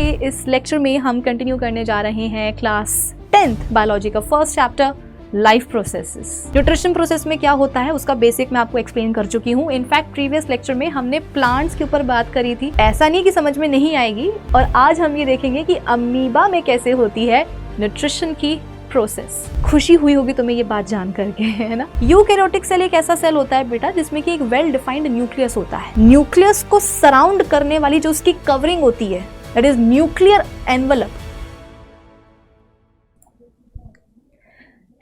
के इस लेक्चर में हम कंटिन्यू करने जा रहे हैं क्लास 10th बायोलॉजी का first chapter life processes. Nutrition process में क्या होता है उसका बेसिक मैं आपको एक्सप्लेन कर चुकी हूँ। इनफैक्ट प्रीवियस लेक्चर में हमने प्लांट्स के ऊपर बात करी थी। ऐसा नहीं कि समझ में नहीं आएगी, और आज हम ये देखेंगे कि अमीबा में कैसे होती है न्यूट्रिशन की प्रोसेस। खुशी हुई होगी तुम्हें ये बात जान करके, है ना। यूकैरियोटिक सेल एक ऐसा सेल होता है बेटा जिसमें कि एक वेल डिफाइंड न्यूक्लियस होता है। न्यूक्लियस को सराउंड करने वाली जो उसकी कवरिंग होती है, that is nuclear envelope.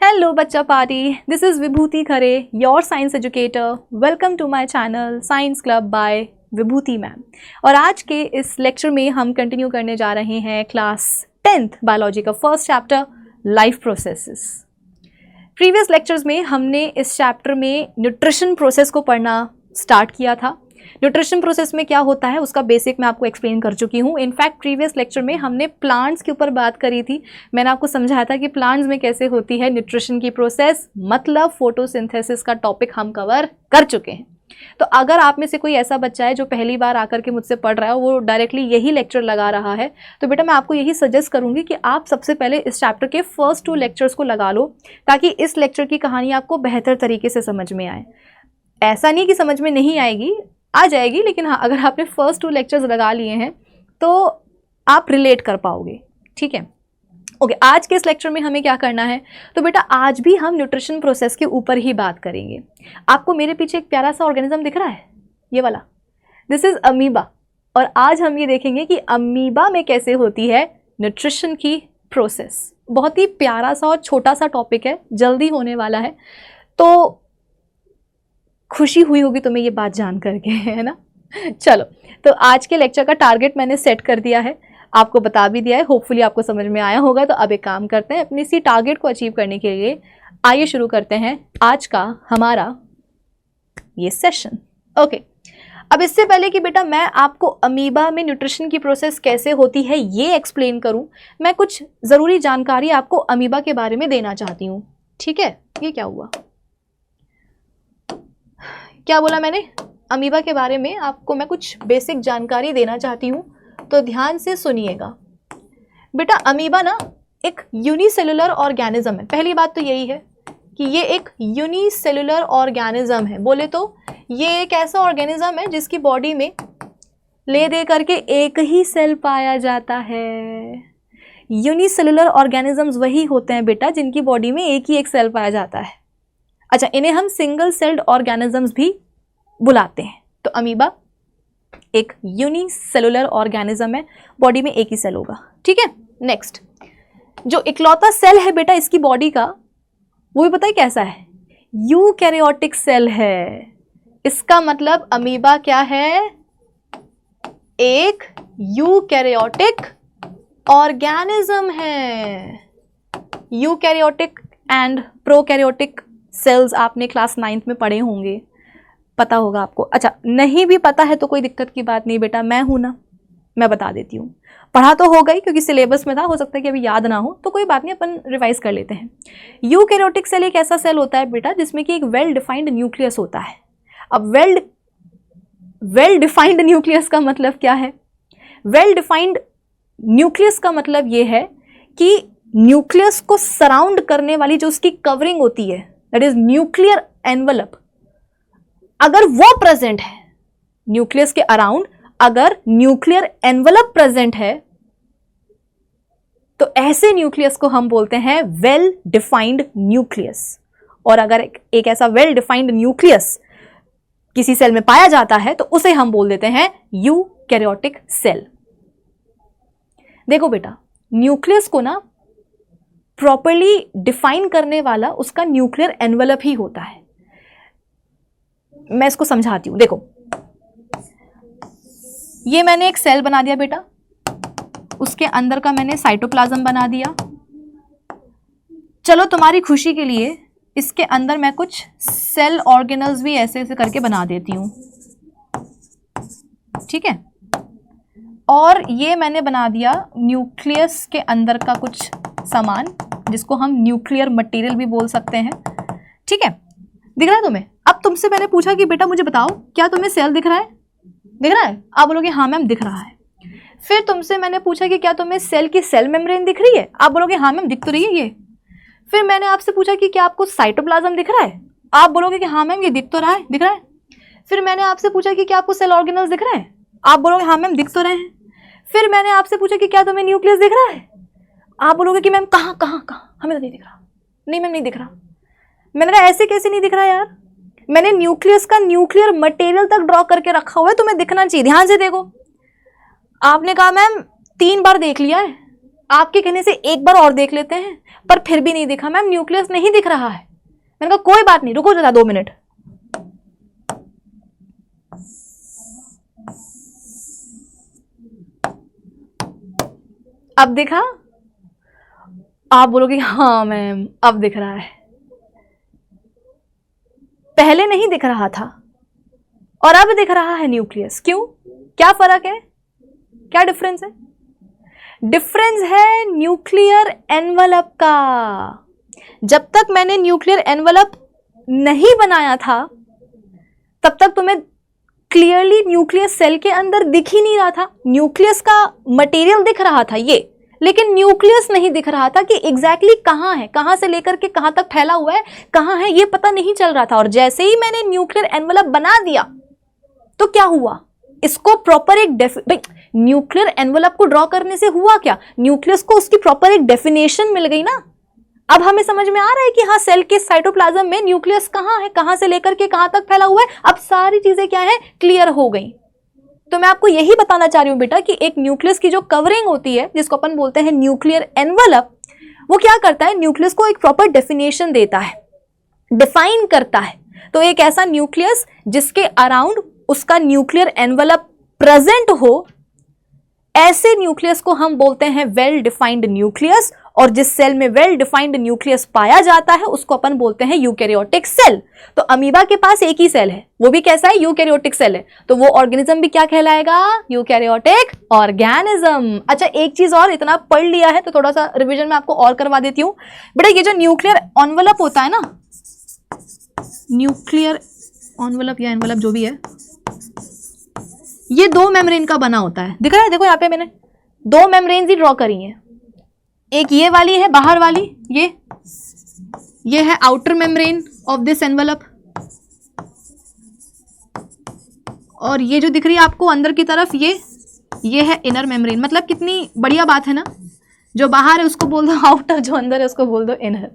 Hello बच्चा party, this is Vibhuti Khare, your science educator. Welcome to my channel science club by Vibhuti ma'am. और आज के इस लेक्चर में हम कंटिन्यू करने जा रहे हैं क्लास 10th बायोलॉजी का first chapter life processes. Previous lectures में हमने इस चैप्टर में न्यूट्रिशन प्रोसेस को पढ़ना स्टार्ट किया था। न्यूट्रिशन प्रोसेस में क्या होता है उसका बेसिक मैं आपको एक्सप्लेन कर चुकी हूँ। इनफैक्ट प्रीवियस लेक्चर में हमने प्लांट्स के ऊपर बात करी थी। मैंने आपको समझाया था कि प्लांट्स में कैसे होती है न्यूट्रिशन की प्रोसेस, मतलब फोटोसिंथेसिस का टॉपिक हम कवर कर चुके हैं। तो अगर आप में से कोई ऐसा बच्चा है जो पहली बार आकर के मुझसे पढ़ रहा है, वो डायरेक्टली यही लेक्चर लगा रहा है, तो बेटा मैं आपको यही सजेस्ट करूंगी कि आप सबसे पहले इस चैप्टर के फर्स्ट 2 लेक्चर्स को लगा लो, ताकि इस लेक्चर की कहानी आपको बेहतर तरीके से समझ में आए। ऐसा नहीं कि समझ में नहीं आएगी, आ जाएगी, लेकिन हाँ, अगर आपने फर्स्ट 2 लेक्चर्स लगा लिए हैं तो आप रिलेट कर पाओगे। ठीक है, ओके। आज के इस लेक्चर में हमें क्या करना है, तो बेटा आज भी हम न्यूट्रिशन प्रोसेस के ऊपर ही बात करेंगे। आपको मेरे पीछे एक प्यारा सा ऑर्गेनिज्म दिख रहा है, ये वाला, दिस इज अमीबा। और आज हम ये देखेंगे कि अमीबा में कैसे होती है न्यूट्रिशन की प्रोसेस। बहुत ही प्यारा सा और छोटा सा टॉपिक है, जल्दी होने वाला है, तो खुशी हुई होगी तुम्हें ये बात जान करके, है ना। चलो, तो आज के लेक्चर का टारगेट मैंने सेट कर दिया है, आपको बता भी दिया है। होपफुली आपको समझ में आया होगा। तो अब एक काम करते हैं, अपनी इसी टारगेट को अचीव करने के लिए आइए शुरू करते हैं आज का हमारा ये सेशन। ओके, अब इससे पहले कि बेटा मैं आपको अमीबा में न्यूट्रिशन की प्रोसेस कैसे होती है ये एक्सप्लेन करूं, मैं कुछ ज़रूरी जानकारी आपको अमीबा के बारे में देना चाहती हूँ। ठीक है, ये क्या हुआ, क्या बोला मैंने, अमीबा के बारे में आपको मैं कुछ बेसिक जानकारी देना चाहती हूँ, तो ध्यान से सुनिएगा। बेटा अमीबा ना एक यूनिसेलुलर ऑर्गेनिज्म है। पहली बात तो यही है कि ये एक यूनिसेलुलर ऑर्गेनिज्म है। बोले तो ये एक ऐसा ऑर्गेनिज्म है जिसकी बॉडी में ले दे करके एक ही सेल पाया जाता है। यूनिसेलुलर ऑर्गेनिजम्स वही होते हैं बेटा जिनकी बॉडी में एक ही एक सेल पाया जाता है। अच्छा, इन्हें हम सिंगल सेल्ड ऑर्गेनिजम्स भी बुलाते हैं। तो अमीबा एक यूनिसेलुलर ऑर्गेनिज्म है, बॉडी में एक ही सेल होगा। ठीक है, नेक्स्ट, जो इकलौता सेल है बेटा इसकी बॉडी का, वो भी पता है कैसा है, यूकैरियोटिक सेल है। इसका मतलब अमीबा क्या है, एक यूकैरियोटिक ऑर्गेनिज्म है। यूकैरियोटिक एंड प्रोकैरियोटिक सेल्स आपने क्लास 9th में पढ़े होंगे, पता होगा आपको। अच्छा, नहीं भी पता है तो कोई दिक्कत की बात नहीं बेटा, मैं हूं ना, मैं बता देती हूँ। पढ़ा तो होगा ही क्योंकि सिलेबस में था, हो सकता है कि अभी याद ना हो, तो कोई बात नहीं, अपन रिवाइज कर लेते हैं। यूकैरियोटिक सेल एक ऐसा सेल होता है बेटा जिसमें कि एक वेल डिफाइंड न्यूक्लियस होता है। अब वेल डिफाइंड न्यूक्लियस का मतलब क्या है, वेल डिफाइंड न्यूक्लियस का मतलब ये है कि न्यूक्लियस को सराउंड करने वाली जो उसकी कवरिंग होती है, दैट इज न्यूक्लियर एनवलप, अगर वो प्रेजेंट है, न्यूक्लियस के अराउंड अगर न्यूक्लियर एनवलप प्रेजेंट है, तो ऐसे न्यूक्लियस को हम बोलते हैं वेल डिफाइंड न्यूक्लियस। और अगर एक ऐसा वेल डिफाइंड न्यूक्लियस किसी सेल में पाया जाता है तो उसे हम बोल देते हैं यूकैरियोटिक सेल। देखो बेटा, न्यूक्लियस को ना प्रॉपर्ली डिफाइन करने वाला उसका न्यूक्लियर एनवलप ही होता है। मैं इसको समझाती हूं। देखो, ये मैंने एक सेल बना दिया बेटा, उसके अंदर का मैंने साइटोप्लाज्म बना दिया। चलो तुम्हारी खुशी के लिए इसके अंदर मैं कुछ सेल ऑर्गेनल्स भी ऐसे ऐसे करके बना देती हूँ। ठीक है, और ये मैंने बना दिया न्यूक्लियस के अंदर का कुछ सामान, जिसको हम न्यूक्लियर मटेरियल भी बोल सकते हैं। ठीक है, दिख रहा है तुम्हें। अब तुमसे मैंने पूछा कि बेटा मुझे बताओ क्या तुम्हें सेल दिख रहा है, दिख रहा है? आप बोलोगे हाँ मैम दिख रहा है। फिर तुमसे मैंने पूछा कि क्या तुम्हें सेल की सेल मेम्ब्रेन दिख रही है? आप बोलोगे हाँ मैम दिख तो रही है ये। फिर मैंने आपसे पूछा कि क्या आपको साइटोप्लाज्म दिख रहा है? आप बोलोगे कि हाँ मैम ये दिख तो रहा है, दिख रहा है। फिर मैंने आपसे पूछा कि क्या आपको सेल ऑर्गेनल्स दिख रहे हैं? आप बोलोगे हाँ मैम दिख तो रहे हैं। फिर मैंने आपसे पूछा कि क्या तुम्हें न्यूक्लियस दिख रहा है? आप बोलोगे कि मैम कहाँ कहाँ कहाँ, हमें तो नहीं दिख रहा। नहीं मैम नहीं दिख रहा। मैंने कहा ऐसे कैसे नहीं दिख रहा यार, मैंने न्यूक्लियस का न्यूक्लियर मटेरियल तक ड्रॉ करके रखा हुआ है, तुम्हें दिखना चाहिए, ध्यान से देखो। आपने कहा मैम 3 बार देख लिया है, आपके कहने से एक बार और देख लेते हैं, पर फिर भी नहीं दिखा मैम, न्यूक्लियस नहीं दिख रहा है। मैंने कहा कोई बात नहीं, रुको जरा 2 मिनट। अब दिखा? आप बोलोगे हाँ मैम अब दिख रहा है। पहले नहीं दिख रहा था और अब दिख रहा है न्यूक्लियस। क्यों? क्या फर्क है, क्या डिफरेंस है? डिफरेंस है न्यूक्लियर एनवलप का। जब तक मैंने न्यूक्लियर एनवलप नहीं बनाया था तब तक तुम्हें क्लियरली न्यूक्लियस सेल के अंदर दिख ही नहीं रहा था। न्यूक्लियस का मटेरियल दिख रहा था ये, लेकिन न्यूक्लियस नहीं दिख रहा था कि एग्जैक्टली कहाँ है, कहाँ से लेकर के कहाँ तक फैला हुआ है, कहाँ है ये पता नहीं चल रहा था। और जैसे ही मैंने न्यूक्लियर एनवलप बना दिया तो क्या हुआ, इसको प्रॉपर एक न्यूक्लियर एनवलप को ड्रॉ करने से हुआ क्या, न्यूक्लियस को उसकी प्रॉपर एक डेफिनेशन मिल गई ना। अब हमें समझ में आ रहा है कि हाँ सेल के साइटोप्लाज्म में न्यूक्लियस कहाँ है, कहाँ से लेकर के कहाँ तक फैला हुआ है। अब सारी चीजें क्या है, क्लियर हो गई। तो मैं आपको यही बताना चाह रही हूं बेटा कि एक न्यूक्लियस की जो कवरिंग होती है जिसको अपन बोलते हैं न्यूक्लियर एनवलप, वो क्या करता है, न्यूक्लियस को एक प्रॉपर डेफिनेशन देता है, डिफाइन करता है। तो एक ऐसा न्यूक्लियस जिसके अराउंड उसका न्यूक्लियर एनवलप प्रेजेंट हो, ऐसे न्यूक्लियस को हम बोलते हैं वेल डिफाइंड न्यूक्लियस। और जिस सेल में वेल डिफाइंड न्यूक्लियस पाया जाता है उसको अपन बोलते हैं यूकैरियोटिक सेल। तो अमीबा के पास एक ही सेल है, वो भी कैसा है, यूकैरियोटिक सेल है। तो वो ऑर्गेनिज्म भी क्या कहलाएगा, यूकैरियोटिक ऑर्गेनिज्म। अच्छा एक चीज और, इतना पढ़ लिया है तो थोड़ा सा रिवीजन में आपको और करवा देती हूँ बेटा। ये जो न्यूक्लियर एनवलप होता है ना, न्यूक्लियर एनवलप या एनवलप जो भी है, ये 2 मेम्ब्रेन का बना होता है। दिख रहा है, देखो यहाँ पे मैंने 2 मेम्ब्रेन ही ड्रॉ करी हैं। एक ये वाली है बाहर वाली, ये है outer membrane of this envelope, और ये जो दिख रही है आपको अंदर की तरफ ये है इनर मेम्ब्रेन। मतलब कितनी बढ़िया बात है ना, जो बाहर है उसको बोल दो आउटर, जो अंदर है उसको बोल दो इनर।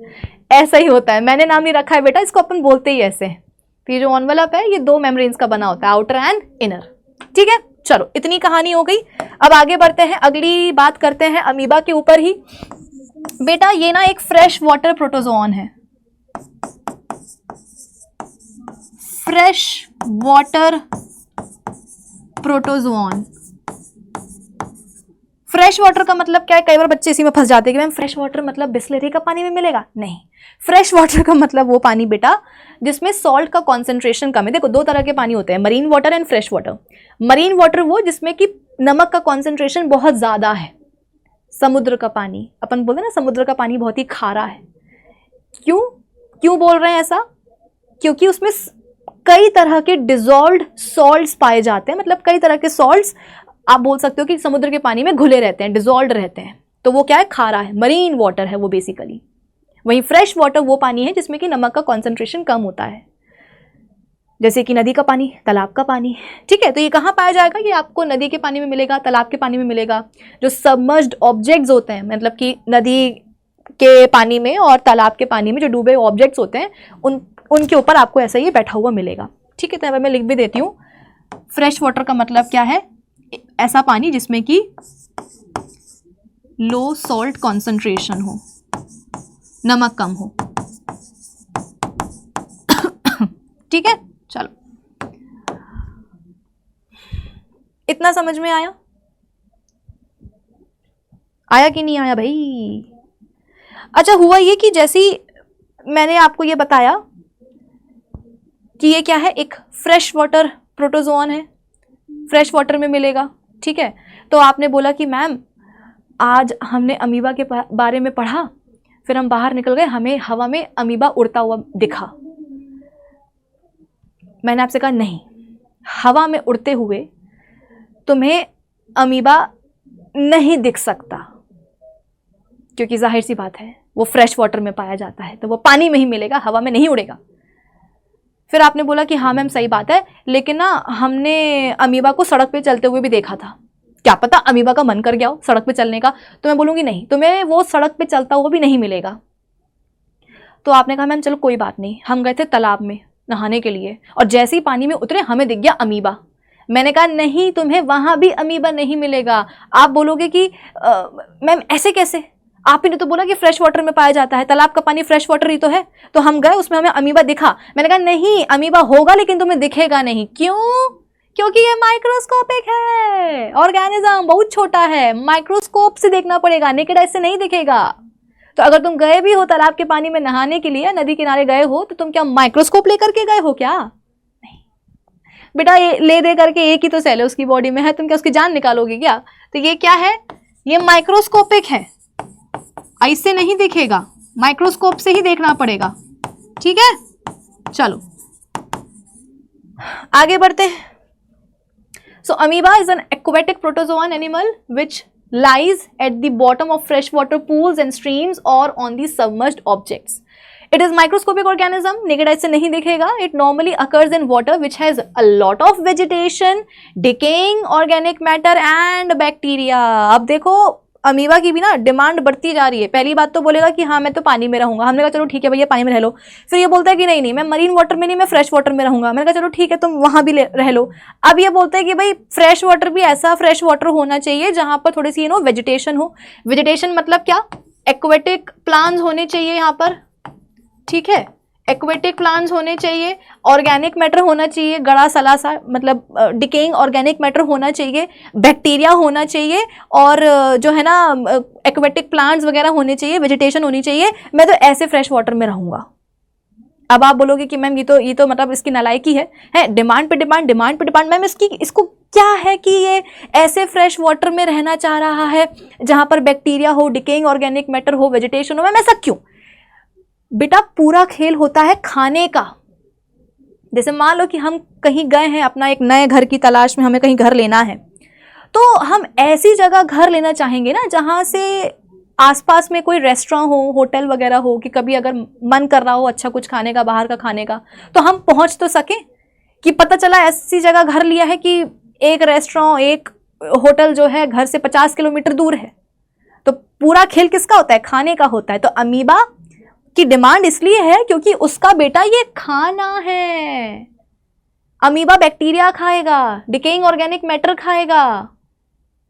ऐसा ही होता है, मैंने नाम नहीं रखा है बेटा, इसको अपन बोलते ही ऐसे हैं। तो ये जो एनवलप है ये 2 मेम्ब्रेन्स का बना होता है, आउटर एंड इनर। ठीक है, चलो इतनी कहानी हो गई। अब आगे बढ़ते हैं, अगली बात करते हैं अमीबा के ऊपर ही। बेटा ये ना एक फ्रेश वाटर प्रोटोजोन है, fresh water protozoan. Fresh water का मतलब क्या है, कई बार बच्चे इसी में फंस जाते हैं कि मैम फ्रेश वाटर मतलब बिस्लरी का पानी में मिलेगा। नहीं, फ्रेश वाटर का मतलब वो पानी बेटा जिसमें सॉल्ट का कॉन्सेंट्रेशन कम है। देखो 2 तरह के पानी होते हैं, marine water and fresh water. Marine water वो जिसमें कि नमक का कॉन्सेंट्रेशन बहुत ज्यादा है। समुद्र का पानी, अपन बोलते हैं ना समुद्र का पानी बहुत ही खारा है। क्यों बोल रहे हैं ऐसा, क्योंकि उसमें कई तरह के डिजॉल्व्ड सॉल्ट्स पाए जाते हैं। मतलब कई तरह के सॉल्ट्स आप बोल सकते हो कि समुद्र के पानी में घुले रहते हैं, डिजॉल्व्ड रहते हैं, तो वो क्या है, खारा है, मरीन वाटर है वो बेसिकली। वहीं फ्रेश वाटर वो पानी है जिसमें कि नमक का कॉन्सेंट्रेशन कम होता है, जैसे कि नदी का पानी, तालाब का पानी। ठीक है, तो ये कहाँ पाया जाएगा, ये आपको नदी के पानी में मिलेगा, तालाब के पानी में मिलेगा। जो सबमर्ज्ड ऑब्जेक्ट्स होते हैं, मतलब कि नदी के पानी में और तालाब के पानी में जो डूबे ऑब्जेक्ट्स होते हैं उनके ऊपर आपको ऐसा ही बैठा हुआ मिलेगा। ठीक है, तो मैं लिख भी देती हूँ, फ्रेश वाटर का मतलब क्या है, ऐसा पानी जिसमें कि लो सॉल्ट कॉन्सेंट्रेशन हो, नमक कम हो। ठीक है, चलो इतना समझ में आया कि नहीं आया भाई? अच्छा हुआ ये कि जैसे ही मैंने आपको ये बताया कि ये क्या है, एक फ्रेश वाटर प्रोटोजोन है, फ्रेश वाटर में मिलेगा। ठीक है, तो आपने बोला कि मैम आज हमने अमीबा के बारे में पढ़ा, फिर हम बाहर निकल गए, हमें हवा में अमीबा उड़ता हुआ दिखा। मैंने आपसे कहा नहीं, हवा में उड़ते हुए तुम्हें अमीबा नहीं दिख सकता, क्योंकि जाहिर सी बात है वो फ्रेश वाटर में पाया जाता है, तो वो पानी में ही मिलेगा, हवा में नहीं उड़ेगा। फिर आपने बोला कि हाँ मैम सही बात है, लेकिन ना हमने अमीबा को सड़क पे चलते हुए भी देखा था, क्या पता अमीबा का मन कर गया हो सड़क पे चलने का। तो मैं बोलूँगी नहीं, तुम्हें वो सड़क पे चलता हुआ भी नहीं मिलेगा। तो आपने कहा मैम चलो कोई बात नहीं, हम गए थे तालाब में नहाने के लिए और जैसे ही पानी में उतरे हमें दिख गया अमीबा। मैंने कहा नहीं, तुम्हें वहाँ भी अमीबा नहीं मिलेगा। आप बोलोगे कि मैम ऐसे कैसे, आप ही ने तो बोला कि फ्रेश वाटर में पाया जाता है, तालाब का पानी फ्रेश वाटर ही तो है। तो हम गए, उसमें हमें अमीबा दिखा। मैंने कहा नहीं, अमीबा होगा लेकिन तुम्हें दिखेगा नहीं। क्यों? क्योंकि ये माइक्रोस्कोपिक है, ऑर्गेनिज्म बहुत छोटा है, माइक्रोस्कोप से देखना पड़ेगा, नेकेड आई से नहीं दिखेगा। तो अगर तुम गए भी हो तालाब के पानी में नहाने के लिए, नदी किनारे गए हो, तो तुम क्या माइक्रोस्कोप लेकर के गए हो क्या? नहीं बेटा, ये ले दे करके एक ही तो सेल है उसकी बॉडी में है, तुम क्या उसकी जान निकालोगे क्या? तो ये क्या है? ये माइक्रोस्कोपिक है, ऐसे नहीं दिखेगा, माइक्रोस्कोप से ही देखना पड़ेगा। ठीक है, चलो आगे बढ़ते हैं। So amoeba is an aquatic protozoan animal which lies at the bottom of freshwater pools and streams or on the submerged objects. It is microscopic organism, naked eye से नहीं दिखेगा. It normally occurs in water which has a lot of vegetation, decaying organic matter and bacteria. अब देखो amoeba की भी ना demand बढ़ती जा रही है। पहली बात तो बोलेगा कि हाँ मैं तो पानी में रहूंगा, हमने कहा चलो ठीक है भैया पानी में रह लो। फिर ये बोलता है कि नहीं नहीं मैं मरीन वाटर में नहीं, मैं फ्रेश वाटर में रहूंगा। मैंने कहा चलो ठीक है तुम वहां भी रह लो। अब ये बोलता है कि भाई फ्रेश वाटर भी ऐसा फ्रेश वाटर होना चाहिए जहां पर थोड़ी सी वेजिटेशन हो। वेजिटेशन मतलब क्या? एक्वेटिक प्लांट्स होने चाहिए यहाँ पर, ठीक है, एक्वेटिक प्लांट्स होने चाहिए, ऑर्गेनिक मैटर होना चाहिए, गड़ा सला सा मतलब डिकेइंग ऑर्गेनिक मैटर होना चाहिए, बैक्टीरिया होना चाहिए, और जो है ना एक्वेटिक प्लांट्स वगैरह होने चाहिए, वेजिटेशन होनी चाहिए। मैं तो ऐसे फ्रेश वाटर में रहूंगा। अब आप बोलोगे कि मैम ये तो मतलब इसकी नालायकी है डिमांड पे डिमांड, डिमांड पे डिमांड। मैम इसको क्या है कि ये ऐसे फ्रेश वाटर में रहना चाह रहा है जहां पर बैक्टीरिया हो, डिकेइंग ऑर्गेनिक मैटर हो, वेजिटेशन हो। मैम ऐसा क्यों? बेटा पूरा खेल होता है खाने का। जैसे मान लो कि हम कहीं गए हैं अपना एक नए घर की तलाश में, हमें कहीं घर लेना है, तो हम ऐसी जगह घर लेना चाहेंगे ना जहां से आसपास में कोई रेस्टोरेंट हो, होटल वगैरह हो, कि कभी अगर मन कर रहा हो अच्छा कुछ खाने का, बाहर का खाने का, तो हम पहुंच तो सकें। कि पता चला ऐसी जगह घर लिया है कि एक रेस्टोरेंट, एक होटल जो है घर से 50 किलोमीटर दूर है। तो पूरा खेल किसका होता है? खाने का होता है। तो अमीबा की डिमांड इसलिए है क्योंकि उसका बेटा ये खाना है। अमीबा बैक्टीरिया खाएगा, डिकेइंग ऑर्गेनिक मैटर खाएगा,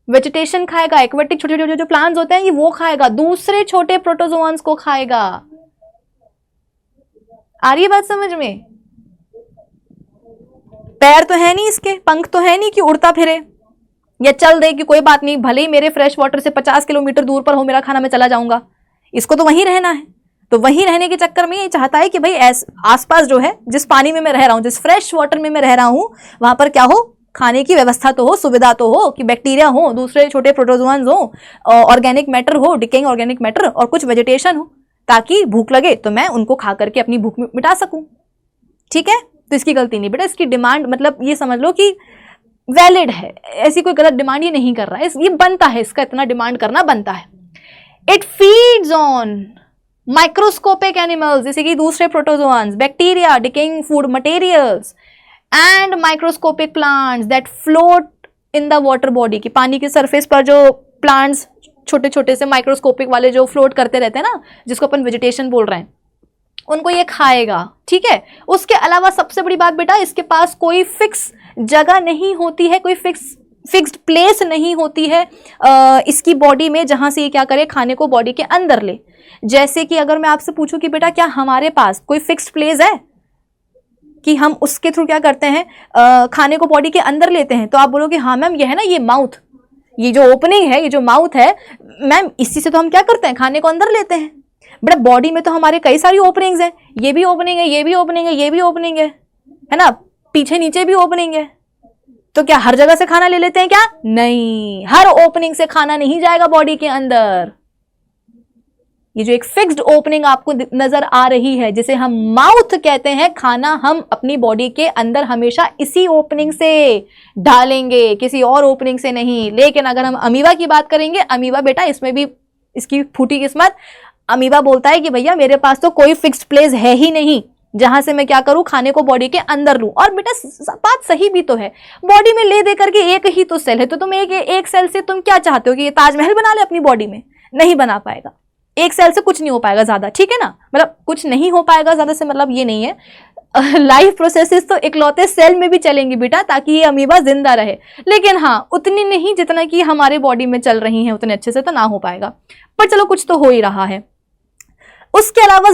वेजिटेशन खाएगा, एक्वेटिक छोटे छोटे जो प्लांट्स होते हैं ये वो खाएगा, दूसरे छोटे प्रोटोजोआंस को खाएगा। आ रही है बात समझ में? पैर तो है नहीं इसके, पंख तो है नहीं कि उड़ता फिरे या चल दे कि कोई बात नहीं, भले ही मेरे फ्रेश वाटर से 50 किलोमीटर दूर पर हो मेरा खाना, मैं चला जाऊंगा। इसको तो वहीं रहना है। तो वहीं रहने के चक्कर में ये चाहता है कि भाई आसपास जो है, जिस पानी में मैं रह रहा हूं, जिस फ्रेश वाटर में मैं रह रहा हूं, वहां पर क्या हो, खाने की व्यवस्था तो हो, सुविधा तो हो, कि बैक्टीरिया हो, दूसरे छोटे प्रोटोजोआंस हो, ऑर्गेनिक मैटर हो, डिकेइंग ऑर्गेनिक मैटर, और कुछ वेजिटेशन हो, ताकि भूख लगे तो मैं उनको खा करके अपनी भूख मिटा सकूं। ठीक है, तो इसकी गलती नहीं बेटा, इसकी डिमांड मतलब ये समझ लो कि वैलिड है, ऐसी कोई गलत डिमांड ये नहीं कर रहा है, ये बनता है, इसका इतना डिमांड करना बनता है। It feeds on microscopic animals, जैसे कि दूसरे protozoans, bacteria, decaying food materials and microscopic plants that float in the water body, की पानी की सरफेस पर जो प्लांट्स छोटे छोटे से माइक्रोस्कोपिक वाले जो फ्लोट करते रहते हैं ना, जिसको अपन वेजिटेशन बोल रहे हैं, उनको ये खाएगा। ठीक है, उसके अलावा सबसे बड़ी बात बेटा, इसके पास कोई फिक्स जगह नहीं होती है, कोई फिक्स्ड प्लेस नहीं होती है इसकी बॉडी में जहां से ये क्या करे, खाने को बॉडी के अंदर ले। जैसे कि अगर मैं आपसे पूछूं कि बेटा क्या हमारे पास कोई फिक्स्ड प्लेस है कि हम उसके थ्रू क्या करते हैं, खाने को बॉडी के अंदर लेते हैं, तो आप बोलोगे हाँ मैम ये है ना, ये माउथ, ये जो ओपनिंग है, ये जो माउथ है मैम, इसी से तो हम क्या करते हैं, खाने को अंदर लेते हैं। बेटा बॉडी में तो हमारे कई सारी ओपनिंग्स हैं, ये भी ओपनिंग है, ये भी ओपनिंग है, ये भी ओपनिंग है ना, पीछे नीचे भी ओपनिंग है। तो क्या हर जगह से खाना ले लेते हैं क्या? नहीं, हर ओपनिंग से खाना नहीं जाएगा बॉडी के अंदर। ये जो एक फिक्स्ड ओपनिंग आपको नजर आ रही है जिसे हम माउथ कहते हैं, खाना हम अपनी बॉडी के अंदर हमेशा इसी ओपनिंग से डालेंगे, किसी और ओपनिंग से नहीं। लेकिन अगर हम अमीबा की बात करेंगे, अमीबा बेटा इसमें भी इसकी फूटी किस्मत। अमीबा बोलता है कि भैया मेरे पास तो कोई फिक्स्ड प्लेस है ही नहीं जहां से मैं क्या करूं, खाने को बॉडी के अंदर लूं। और बेटा बात सही भी तो है, बॉडी में ले दे करके एक ही तो सेल है, तो तुम एक सेल से तुम क्या चाहते हो कि ये ताजमहल बना ले अपनी बॉडी में? नहीं बना पाएगा, एक सेल से कुछ नहीं हो पाएगा ज्यादा, ठीक है ना। मतलब कुछ नहीं हो पाएगा ज्यादा से मतलब ये नहीं है, लाइफ प्रोसेसेस तो इकलौते सेल में भी चलेंगी बेटा, ताकि ये अमीबा जिंदा रहे। लेकिन हाँ उतनी नहीं जितना कि हमारे बॉडी में चल रही हैं, उतने अच्छे से तो ना हो पाएगा, पर चलो कुछ तो हो ही रहा है। उसके अलावा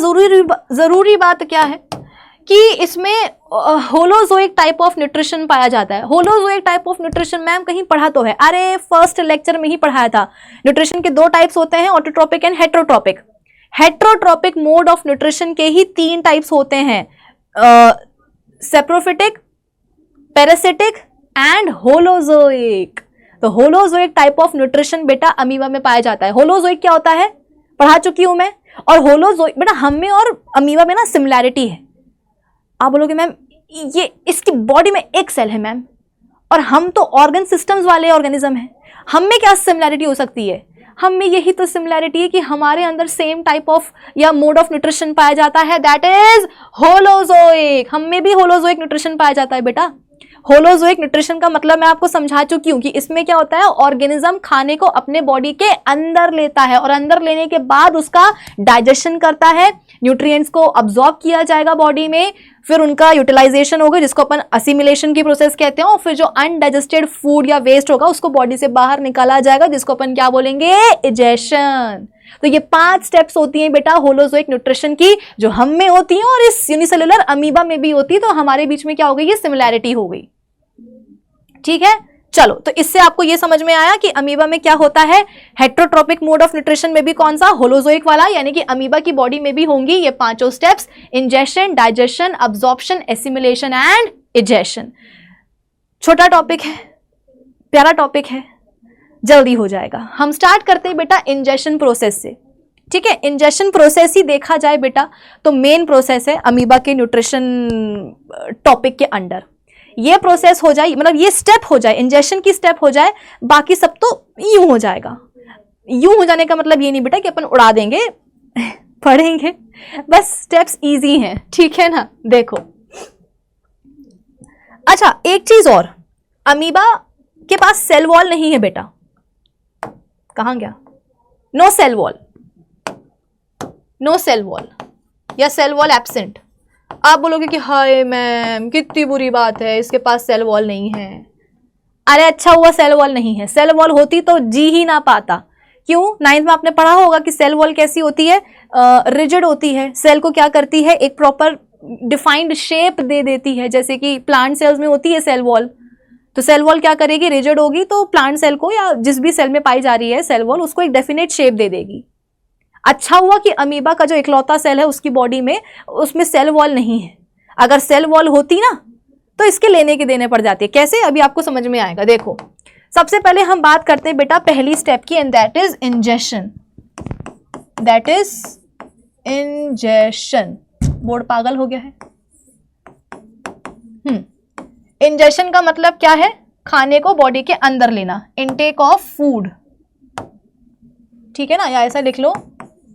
जरूरी बात क्या है कि इसमें होलोजोइक टाइप ऑफ न्यूट्रिशन पाया जाता है। Holozoic type of nutrition ma'am कहीं पढ़ा तो है, अरे फर्स्ट लेक्चर में ही पढ़ाया था। न्यूट्रिशन के दो टाइप्स होते हैं, autotrophic and heterotrophic. Heterotrophic mode of nutrition के ही तीन टाइप्स होते हैं, सेप्रोफिटिक, पैरासिटिक एंड होलोजोइक। तो होलोजोइक टाइप ऑफ न्यूट्रिशन बेटा अमीबा में पाया जाता है। होलोजोइक क्या होता है पढ़ा चुकी हूं मैं। और होलोजोइक बेटा हम में और अमीबा में ना सिमिलैरिटी है। आप बोलोगे मैम ये इसकी बॉडी में एक सेल है मैम, और हम तो ऑर्गन सिस्टम्स वाले ऑर्गेनिज्म हैं, हम में क्या सिमिलैरिटी हो सकती है? हम में यही तो सिमिलैरिटी है कि हमारे अंदर सेम टाइप ऑफ या मोड ऑफ न्यूट्रिशन पाया जाता है, दैट इज होलोजोइक। हम में भी होलोजोइक न्यूट्रिशन पाया जाता है बेटा। होलोजोइक न्यूट्रिशन का मतलब मैं आपको समझा चुकी हूं कि इसमें क्या होता है, ऑर्गेनिज्म खाने को अपने बॉडी के अंदर लेता है और अंदर लेने के बाद उसका डाइजेशन करता है, न्यूट्रिएंट्स को अब्सॉर्ब किया जाएगा बॉडी में, फिर उनका यूटिलाइजेशन होगा जिसको अपन असिमिलेशन की प्रोसेस कहते हैं, और फिर जो अनडाइजेस्टेड फूड या वेस्ट होगा उसको बॉडी से बाहर निकाला जाएगा जिसको अपन क्या बोलेंगे, इजेशन। तो ये 5 स्टेप्स होती हैं बेटा होलोजोइक न्यूट्रिशन की, जो हम में होती हैं और इस यूनिसेलुलर अमीबा में भी होती है। तो हमारे बीच में क्या हो गई, ये सिमिलैरिटी हो गई, ठीक है। चलो तो इससे आपको ये समझ में आया कि अमीबा में क्या होता है। हेट्रोट्रोपिक मोड ऑफ न्यूट्रिशन में भी कौन सा, होलोजोइक वाला, यानी कि अमीबा की बॉडी में भी होंगी ये 5 steps, ingestion, digestion, absorption, assimilation and egestion. छोटा टॉपिक है, प्यारा टॉपिक है, जल्दी हो जाएगा। हम स्टार्ट करते हैं बेटा इंजेशन प्रोसेस से, ठीक है। इंजेशन प्रोसेस ही देखा जाए बेटा तो मेन प्रोसेस है अमीबा के न्यूट्रिशन टॉपिक के अंडर। ये प्रोसेस हो जाए, मतलब ये स्टेप हो जाए, इंजेशन की स्टेप हो जाए, बाकी सब तो यूं हो जाएगा। यूं हो जाने का मतलब ये नहीं बेटा कि अपन उड़ा देंगे पढ़ेंगे, बस स्टेप्स इजी हैं, ठीक है ना। देखो अच्छा एक चीज और, अमीबा के पास सेल वॉल नहीं है बेटा। कहां गया, no cell wall, no cell wall या सेल वॉल एब्सेंट। आप बोलोगे कि हाय मैम कितनी बुरी बात है, इसके पास सेल वॉल नहीं है। अरे अच्छा हुआ सेल वॉल नहीं है, सेल वॉल होती तो जी ही ना पाता। क्यों, 9th में आपने पढ़ा होगा कि सेल वॉल कैसी होती है, रिजिड होती है। सेल को क्या करती है, एक प्रॉपर डिफाइंड शेप दे देती है, जैसे कि प्लांट सेल्स में होती है सेल वॉल। तो सेल वॉल क्या करेगी, रिजिड होगी, तो प्लांट सेल को या जिस भी सेल में पाई जा रही है सेल वॉल, उसको एक डेफिनेट शेप दे देगी। अच्छा हुआ कि अमीबा का जो इकलौता सेल है उसकी बॉडी में, उसमें सेल वॉल नहीं है। अगर सेल वॉल होती ना तो इसके लेने के देने पड़ जाती है। कैसे, अभी आपको समझ में आएगा। देखो सबसे पहले हम बात करते हैं बेटा पहली स्टेप की, and that is ingestion. That is ingestion. Board पागल हो गया है। इंजेशन का मतलब क्या है, खाने को बॉडी के अंदर लेना, इनटेक ऑफ फूड, ठीक है ना। या ऐसा लिख लो,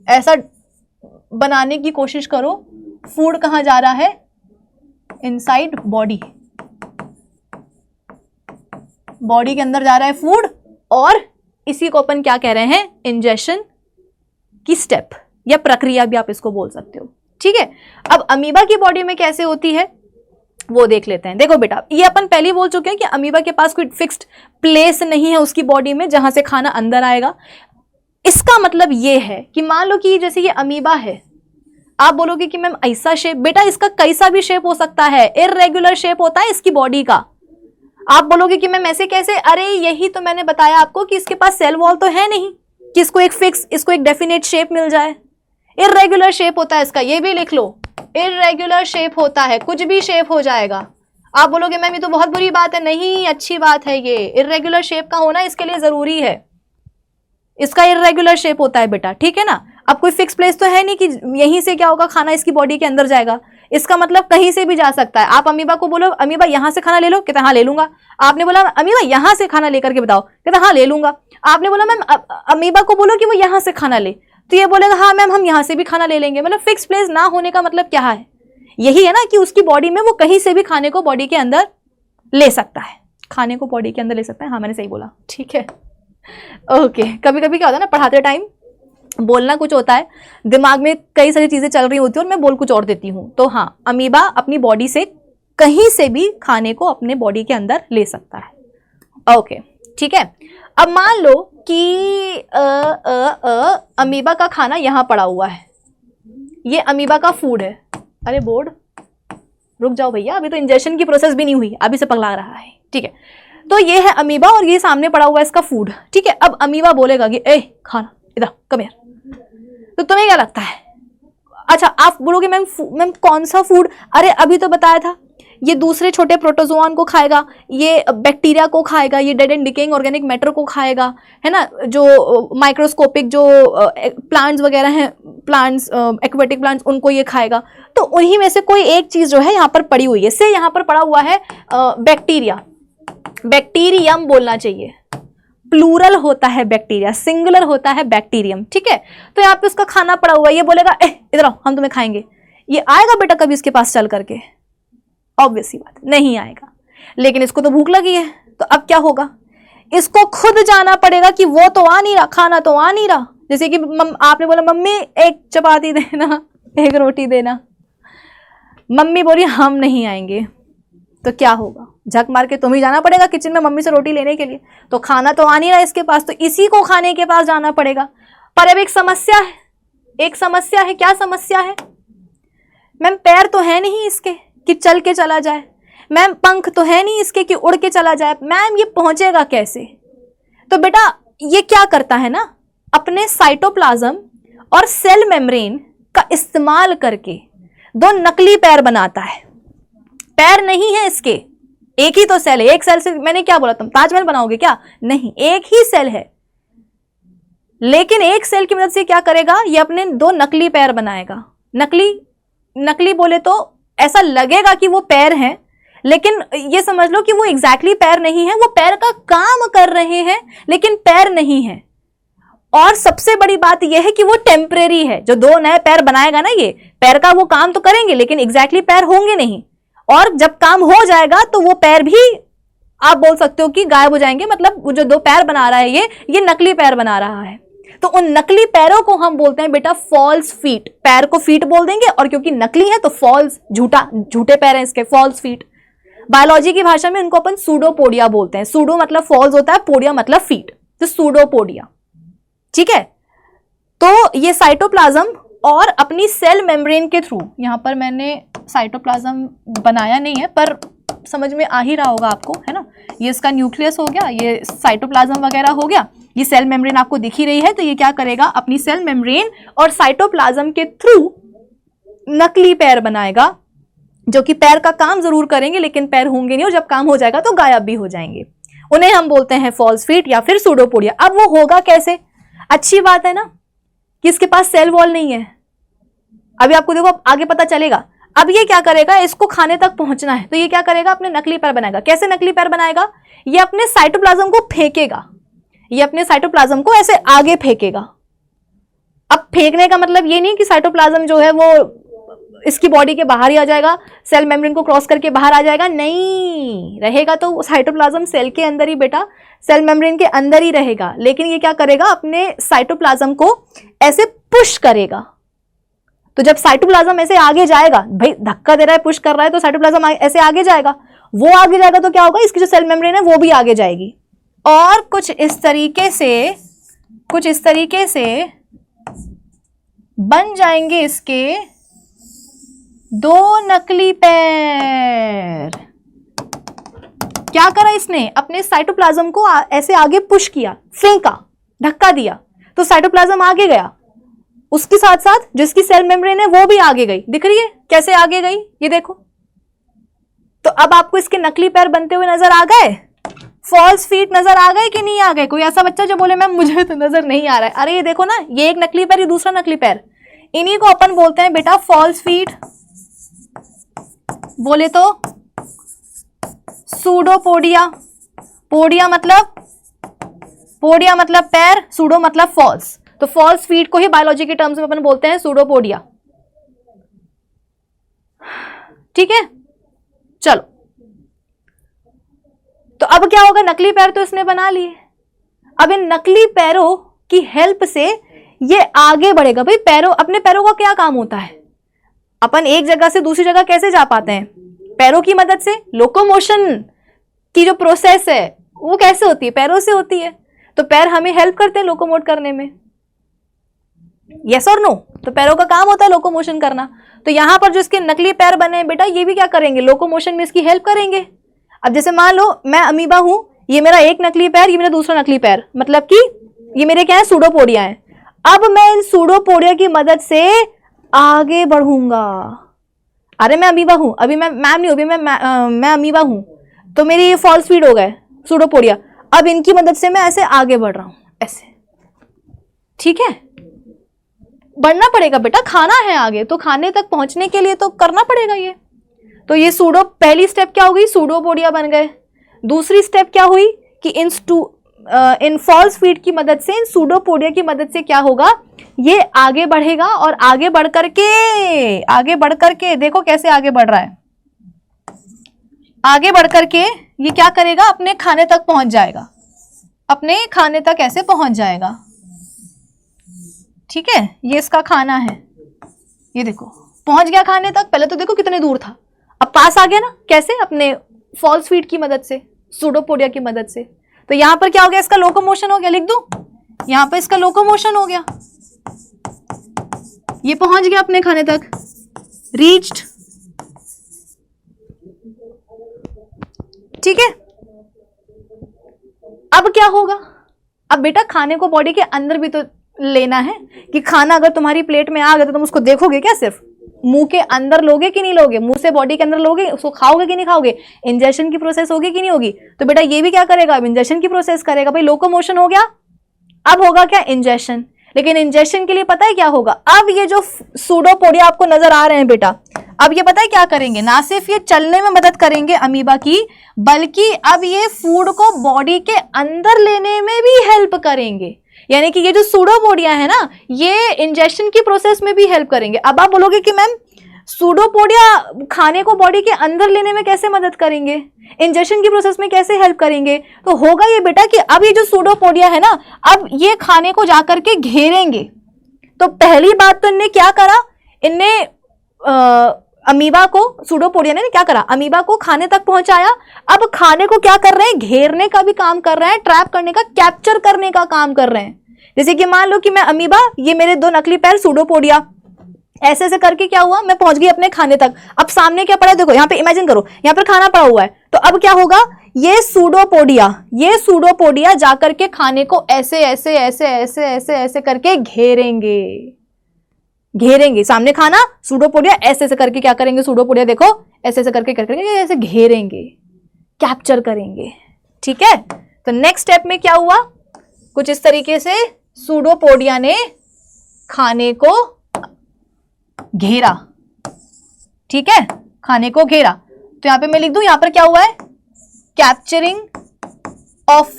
ऐसा बनाने की कोशिश करो, फूड कहां जा रहा है, इनसाइड बॉडी, बॉडी के अंदर जा रहा है फूड, और इसी को अपन क्या कह रहे हैं, इंजेशन की स्टेप या प्रक्रिया भी आप इसको बोल सकते हो, ठीक है। अब अमीबा की बॉडी में कैसे होती है वो देख लेते हैं। देखो बेटा ये अपन पहले बोल चुके हैं कि अमीबा के पास कोई फिक्स्ड प्लेस नहीं है उसकी बॉडी में जहां से खाना अंदर आएगा। इसका मतलब ये है कि मान लो कि जैसे ये अमीबा है, आप बोलोगे कि मैम ऐसा शेप, बेटा इसका कैसा भी शेप हो सकता है, इररेगुलर शेप होता है इसकी बॉडी का। आप बोलोगे कि मैम ऐसे कैसे, अरे यही तो मैंने बताया आपको कि इसके पास सेल वॉल तो है नहीं कि इसको एक फिक्स, इसको एक डेफिनेट शेप मिल जाए। इररेगुलर शेप होता है इसका, ये भी लिख लो, इररेगुलर शेप होता है, कुछ भी शेप हो जाएगा। आप बोलोगे मैम ये तो बहुत बुरी बात है, नहीं अच्छी बात है, ये इररेगुलर शेप का होना इसके लिए जरूरी है। इसका इररेगुलर शेप होता है बेटा, ठीक है ना। अब कोई फिक्स प्लेस तो है नहीं कि यहीं से क्या होगा, खाना इसकी बॉडी के अंदर जाएगा। इसका मतलब कहीं से भी जा सकता है। आप अमीबा को बोलो अमीबा यहाँ से खाना ले लो, कहता हाँ ले लूंगा। आपने बोला अमीबा यहाँ से खाना लेकर के बताओ, कहता हाँ ले लूंगा। आपने बोला मैम अमीबा को बोलो कि वो यहाँ से खाना ले, तो ये बोलेगा हाँ मैम हम यहाँ से भी खाना ले लेंगे। मतलब फिक्स प्लेस ना होने का मतलब क्या है, यही है ना कि उसकी बॉडी में वो कहीं से भी खाने को बॉडी के अंदर ले सकता है, खाने को बॉडी के अंदर ले सकता है। हाँ मैंने सही बोला, ठीक है ओके। कभी कभी क्या होता है ना, पढ़ाते टाइम बोलना कुछ होता है, दिमाग में कई सारी चीजें चल रही होती है और मैं बोल कुछ और देती हूँ। तो हाँ, अमीबा अपनी बॉडी से कहीं से भी खाने को अपने बॉडी के अंदर ले सकता है। ओके ठीक है। अब मान लो कि अमीबा का खाना यहाँ पड़ा हुआ है, ये अमीबा का फूड है। अरे बोर्ड रुक जाओ भैया, अभी तो इंजेक्शन की प्रोसेस भी नहीं हुई, अभी से पगला रहा है, ठीक है। तो ये है अमीबा और ये सामने पड़ा हुआ है इसका फूड, ठीक है। अब अमीबा बोलेगा कि ए खाना इधर कम हियर, तो तुम्हें क्या लगता है? अच्छा आप बोलोगे मैम कौन सा फूड? अरे अभी तो बताया था, ये दूसरे छोटे प्रोटोजोआन को खाएगा, ये बैक्टीरिया को खाएगा, ये dead and decaying organic matter को खाएगा, है ना, जो माइक्रोस्कोपिक जो प्लांट्स वगैरह हैं, प्लांट्स एक्वेटिक प्लांट्स, उनको ये खाएगा। तो उन्हीं में से कोई एक चीज जो है यहाँ पर पड़ी हुई है, से यहाँ पर पड़ा हुआ है बैक्टीरिया, बैक्टीरियम बोलना चाहिए, प्लूरल होता है बैक्टीरिया, सिंगुलर होता है बैक्टीरियम, ठीक है। तो यहाँ पे उसका खाना पड़ा हुआ है, ये बोलेगा इधर आओ हम तुम्हें खाएंगे। ये आएगा बेटा कभी इसके पास चल करके? ऑब्वियस सी बात नहीं आएगा। लेकिन इसको तो भूख लगी है, तो अब क्या होगा, इसको खुद जाना पड़ेगा कि वो तो आ नहीं रहा, खाना तो आ नहीं रहा। जैसे कि आपने बोला मम्मी एक चपाती देना, एक रोटी देना, मम्मी बोली हम नहीं आएंगे, तो क्या होगा, झक मार के तुम्हें जाना पड़ेगा किचन में मम्मी से रोटी लेने के लिए। तो खाना तो आ नहीं रहा इसके पास, तो इसी को खाने के पास जाना पड़ेगा। पर अब एक समस्या है, एक समस्या है। क्या समस्या है मैम? पैर तो है नहीं इसके कि चल के चला जाए, मैम पंख तो है नहीं इसके कि उड़ के चला जाए, मैम ये पहुंचेगा कैसे? तो बेटा ये क्या करता है ना, अपने साइटोप्लाज्म और सेल मेम्ब्रेन का इस्तेमाल करके दो नकली पैर बनाता है। पैर नहीं है इसके, एक ही तो सेल है। एक सेल से मैंने क्या बोला, तुम ताजमहल बनाओगे क्या? नहीं, एक ही सेल है, लेकिन एक सेल की मदद से क्या करेगा, ये अपने दो नकली पैर बनाएगा। नकली बोले तो ऐसा लगेगा कि वो पैर हैं, लेकिन ये समझ लो कि वो एग्जैक्टली पैर नहीं है, वो पैर का काम कर रहे हैं लेकिन पैर नहीं है। और सबसे बड़ी बात यह है कि वो टेम्परेरी है। जो दो नए पैर बनाएगा ना, ये पैर का वो काम तो करेंगे लेकिन एग्जैक्टली पैर होंगे नहीं, और जब काम हो जाएगा तो वो पैर भी आप बोल सकते हो कि गायब हो जाएंगे। मतलब वो जो दो पैर बना रहा है ये नकली पैर बना रहा है। तो उन नकली पैरों को हम बोलते हैं बेटा फॉल्स फीट। पैर को फीट बोल देंगे, और क्योंकि नकली है तो फॉल्स, झूठे पैर हैं इसके, फॉल्स फीट। बायोलॉजी की भाषा में उनको अपन सूडोपोडिया बोलते हैं। सूडो मतलब फॉल्स होता है, पोडिया मतलब फीट, तो सूडोपोडिया, ठीक है। तो ये साइटोप्लाज्म और अपनी सेल मेम्ब्रेन के थ्रू, यहां पर मैंने साइटोप्लाज्म बनाया नहीं है पर समझ में आ ही रहा होगा आपको, है ना। ये इसका न्यूक्लियस हो गया, ये साइटोप्लाज्म वगैरह हो गया, ये सेल मेम्ब्रेन आपको दिख ही रही है। तो ये क्या करेगा, अपनी सेल मेम्ब्रेन और साइटोप्लाज्म के थ्रू नकली पैर बनाएगा, जो कि पैर का काम जरूर करेंगे लेकिन पैर होंगे नहीं, और जब काम हो जाएगा तो गायब भी हो जाएंगे। उन्हें हम बोलते हैं फॉल्स फीट या फिर सूडोपोडिया। अब वो होगा कैसे? अच्छी बात है ना कि इसके पास सेल वॉल नहीं है। अभी आपको देखो आगे पता चलेगा। अब ये क्या करेगा, इसको खाने तक पहुंचना है, तो ये क्या करेगा, अपने नकली पैर बनाएगा। कैसे नकली पैर बनाएगा? ये अपने साइटोप्लाज्म को फेंकेगा, ये अपने साइटोप्लाज्म को ऐसे आगे फेंकेगा। अब फेंकने का मतलब ये नहीं कि साइटोप्लाज्म जो है वो इसकी बॉडी के बाहर ही आ जाएगा, सेल मेम्ब्रेन को क्रॉस करके बाहर आ जाएगा, नहीं, रहेगा तो साइटोप्लाज्म सेल के अंदर ही बेटा, सेल मेम्ब्रेन के अंदर ही रहेगा। लेकिन ये क्या करेगा, अपने साइटोप्लाज्म को ऐसे पुश करेगा। तो जब साइटोप्लाज्म ऐसे आगे जाएगा, भाई धक्का दे रहा है, पुश कर रहा है, तो साइटोप्लाज्म ऐसे आगे जाएगा। वो आगे जाएगा तो क्या होगा, इसकी जो सेल मेम्ब्रेन है वो भी आगे जाएगी। और कुछ इस तरीके से बन जाएंगे इसके दो नकली पैर। क्या करा इसने, अपने साइटोप्लाज्म को ऐसे आगे पुश किया, फेंका, धक्का दिया, तो साइटोप्लाज्म आगे गया, उसके साथ साथ जो इसकी सेल मेम्ब्रेन है वो भी आगे गई। दिख रही है कैसे आगे गई, ये देखो। तो अब आपको इसके नकली पैर बनते हुए नजर आ गए। फॉल्स फीट नजर आ गए कि नहीं आ गए? कोई ऐसा बच्चा जो बोले मैम मुझे तो नजर नहीं आ रहा है। अरे ये देखो ना, ये एक नकली पैर, ये दूसरा नकली पैर, इन्हीं को अपन बोलते हैं बेटा फॉल्स फीट, बोले तो सूडोपोडिया। पोडिया मतलब पैर, सूडो मतलब फॉल्स। तो फॉल्स फीट को ही बायोलॉजी के टर्म्स में अपन बोलते हैं सूडोपोडिया। ठीक है, चलो। तो अब क्या होगा, नकली पैर तो इसने बना लिए, अब इन नकली पैरों की हेल्प से ये आगे बढ़ेगा। भाई पैरों, अपने पैरों का क्या काम होता है? अपन एक जगह से दूसरी जगह कैसे जा पाते हैं? पैरों की मदद से। लोकोमोशन की जो प्रोसेस है वो कैसे होती है? पैरों से होती है। तो पैर हमें हेल्प करते हैं लोकोमोट करने में, यस और नो? तो पैरों का काम होता है लोकोमोशन करना। तो यहां पर जो इसके नकली पैर बने हैं बेटा, ये भी क्या करेंगे? लोकोमोशन में इसकी हेल्प करेंगे। अब जैसे मान लो मैं अमीबा हूं, ये मेरा एक नकली पैर, ये मेरा दूसरा नकली पैर, मतलब कि ये मेरे क्या है? सूडोपोडिया है। अब मैं इन सूडोपोडिया की मदद से आगे बढ़ूंगा। अरे मैं अमीबा हूं, अभी मैं मैम नहीं हूं, अभी मैं अमीबा हूं, तो मेरी ये फॉल्स फीड हो गए सूडोपोडिया। अब इनकी मदद से मैं ऐसे आगे बढ़ रहा हूं, ऐसे। ठीक है, बढ़ना पड़ेगा बेटा, खाना है आगे, तो खाने तक पहुंचने के लिए तो करना पड़ेगा ये। तो ये सूडो, पहली स्टेप क्या हो गई? सूडोपोडिया बन गए। दूसरी स्टेप क्या हुई कि इन फॉल्स फीड की मदद से, इन सूडोपोडिया की मदद से क्या होगा? ये आगे बढ़ेगा और आगे बढ़ करके देखो कैसे आगे बढ़ रहा है। आगे बढ़ करके ये क्या करेगा? अपने खाने तक पहुंच जाएगा, अपने खाने तक ऐसे पहुंच जाएगा। ठीक है, ये इसका खाना है, ये देखो पहुंच गया खाने तक। पहले तो देखो कितने दूर था, अब पास आ गया ना। कैसे? अपने फॉल्स फीड की मदद से, सूडोपोडिया की मदद से। तो यहां पर क्या हो गया? इसका लोकोमोशन हो गया। लिख दूं, यहां पर इसका लोकोमोशन हो गया, ये पहुंच गया अपने खाने तक, रीच्ड। ठीक है, अब क्या होगा? अब बेटा खाने को बॉडी के अंदर भी तो लेना है, कि खाना अगर तुम्हारी प्लेट में आ गया तो तुम उसको देखोगे क्या? सिर्फ मुंह के अंदर लोगे कि नहीं लोगे? मुंह से बॉडी के अंदर लोगे, उसको खाओगे कि नहीं खाओगे? इंजेक्शन की प्रोसेस होगी कि नहीं होगी? तो बेटा ये भी क्या करेगा? अब इंजेक्शन की प्रोसेस करेगा। भाई लोकोमोशन हो गया, अब होगा क्या? इंजेक्शन। लेकिन इंजेक्शन के लिए पता है क्या होगा? अब ये जो सूडोपोडिया आपको नजर आ रहे हैं बेटा, अब ये पता है क्या करेंगे? ना सिर्फ ये चलने में मदद करेंगे अमीबा की, बल्कि अब ये फूड को बॉडी के अंदर लेने में भी हेल्प करेंगे। यानी कि ये जो सूडोपोडिया है ना, ये इंजेक्शन की प्रोसेस में भी हेल्प करेंगे। अब आप बोलोगे कि मैम सूडोपोडिया खाने को बॉडी के अंदर लेने में कैसे मदद करेंगे, इंजेक्शन की प्रोसेस में कैसे हेल्प करेंगे? तो होगा ये बेटा कि अब ये जो सूडोपोडिया है ना, अब ये खाने को जाकर के घेरेंगे। तो पहली बात तो इनने क्या करा? इनने अमीबा को, सूडोपोडिया ने क्या करा? अमीबा को खाने तक पहुंचाया। अब खाने को क्या कर रहे हैं? घेरने का भी काम कर रहे हैं, ट्रैप करने का, कैप्चर करने का काम कर रहे हैं। जैसे कि मान लो कि मैं अमीबा, ये मेरे दो नकली पैर सूडोपोडिया, ऐसे ऐसे करके क्या हुआ? मैं पहुंच गई अपने खाने तक। अब सामने क्या पड़ा? देखो यहाँ पे इमेजिन करो, यहाँ पर खाना पड़ा हुआ है। तो अब क्या होगा? ये सूडोपोडिया जाकर के खाने को ऐसे ऐसे ऐसे ऐसे ऐसे ऐसे करके घेरेंगे। सामने खाना, सूडोपोडिया ऐसे ऐसे करके क्या करेंगे? सूडोपोडिया देखो ऐसे ऐसे करके ऐसे घेरेंगे, कैप्चर करेंगे। ठीक है, तो नेक्स्ट स्टेप में क्या हुआ? कुछ इस तरीके से सूडोपोडिया ने खाने को घेरा। ठीक है, खाने को घेरा। तो यहां पे मैं लिख दूं, यहां पर क्या हुआ है? कैप्चरिंग ऑफ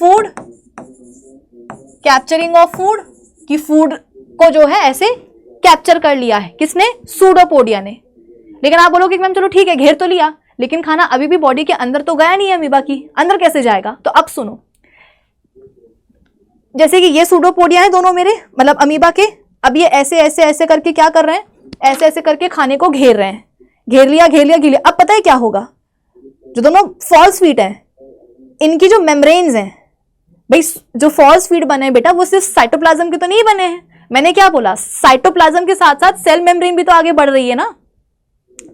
फूड, कि फूड को जो है ऐसे कैप्चर कर लिया है। किसने? सूडोपोडिया ने। लेकिन आप बोलोगे कि मैम चलो ठीक है, घेर तो लिया, लेकिन खाना अभी भी बॉडी के अंदर तो गया नहीं है, अमीबा की अंदर कैसे जाएगा? तो अब सुनो, जैसे कि ये सूडोपोडिया है दोनों मेरे, मतलब अमीबा के। अब ये ऐसे ऐसे ऐसे करके क्या कर रहे हैं? ऐसे ऐसे करके खाने को घेर रहे हैं। घेर लिया। अब पता है क्या होगा? जो दोनों फॉल्स फीट है, इनकी जो मेम्ब्रेन्स हैं, भाई जो फॉल्स फीट बने बेटा, वो सिर्फ साइटोप्लाज्म के तो नहीं बने हैं। मैंने क्या बोला? साइटोप्लाज्म के साथ साथ सेल मेम्ब्रेन भी तो आगे बढ़ रही है ना।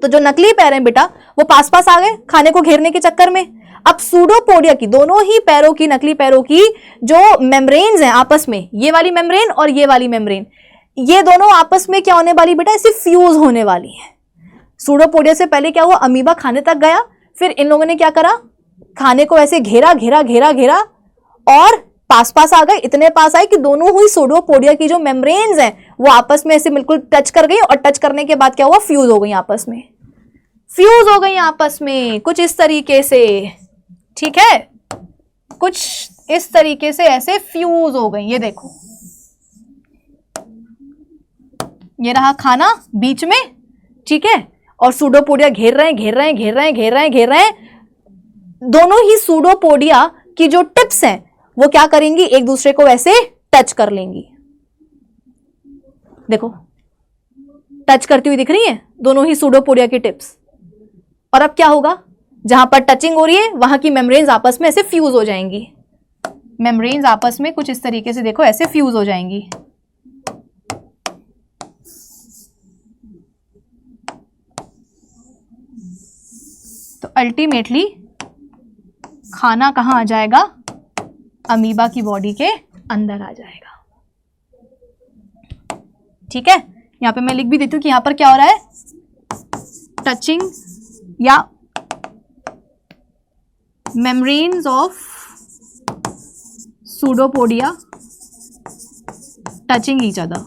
तो जो नकली पैर हैं बेटा, वो पास पास आ गए खाने को घेरने के चक्कर में। अब सूडोपोडिया की, दोनों ही पैरों की, नकली पैरों की जो मेम्ब्रेन्स हैं आपस में, ये वाली मेम्ब्रेन और ये वाली मेम्ब्रेन, ये दोनों आपस में क्या होने वाली बेटा? इसे फ्यूज होने वाली है। सूडोपोडिया से पहले क्या हुआ? अमीबा खाने तक गया, फिर इन लोगों ने क्या करा? खाने को ऐसे घेरा घेरा घेरा घेरा और पास पास आ गए, इतने पास आए कि दोनों हुई सूडोपोडिया की जो मेम्ब्रेन्स हैं वो आपस में ऐसे बिल्कुल टच कर गई, और टच करने के बाद क्या हुआ, फ्यूज हो गई आपस में, फ्यूज हो गई आपस में कुछ इस तरीके से, ठीक है, कुछ इस तरीके से ऐसे फ्यूज हो गई। ये देखो, ये रहा खाना बीच में, ठीक है, और सूडोपोडिया घेर रहे हैं घेर रहे हैं घेर रहे हैं घेर रहे हैं घेर रहे हैं। दोनों ही सूडोपोडिया की जो टिप्स हैं वो क्या करेंगी, एक दूसरे को ऐसे टच कर लेंगी। देखो टच करती हुई दिख रही है दोनों ही सूडोपोडिया की टिप्स। और अब क्या होगा, जहां पर टचिंग हो रही है वहां की मेम्ब्रेन्स आपस में ऐसे फ्यूज हो जाएंगी, मेम्ब्रेन्स आपस में कुछ इस तरीके से देखो ऐसे फ्यूज हो जाएंगी। तो अल्टीमेटली खाना कहां आ जाएगा, अमीबा की बॉडी के अंदर आ जाएगा। ठीक है, यहां पे मैं लिख भी देती हूं कि यहां पर क्या हो रहा है, टचिंग या membranes of pseudopodia touching each other.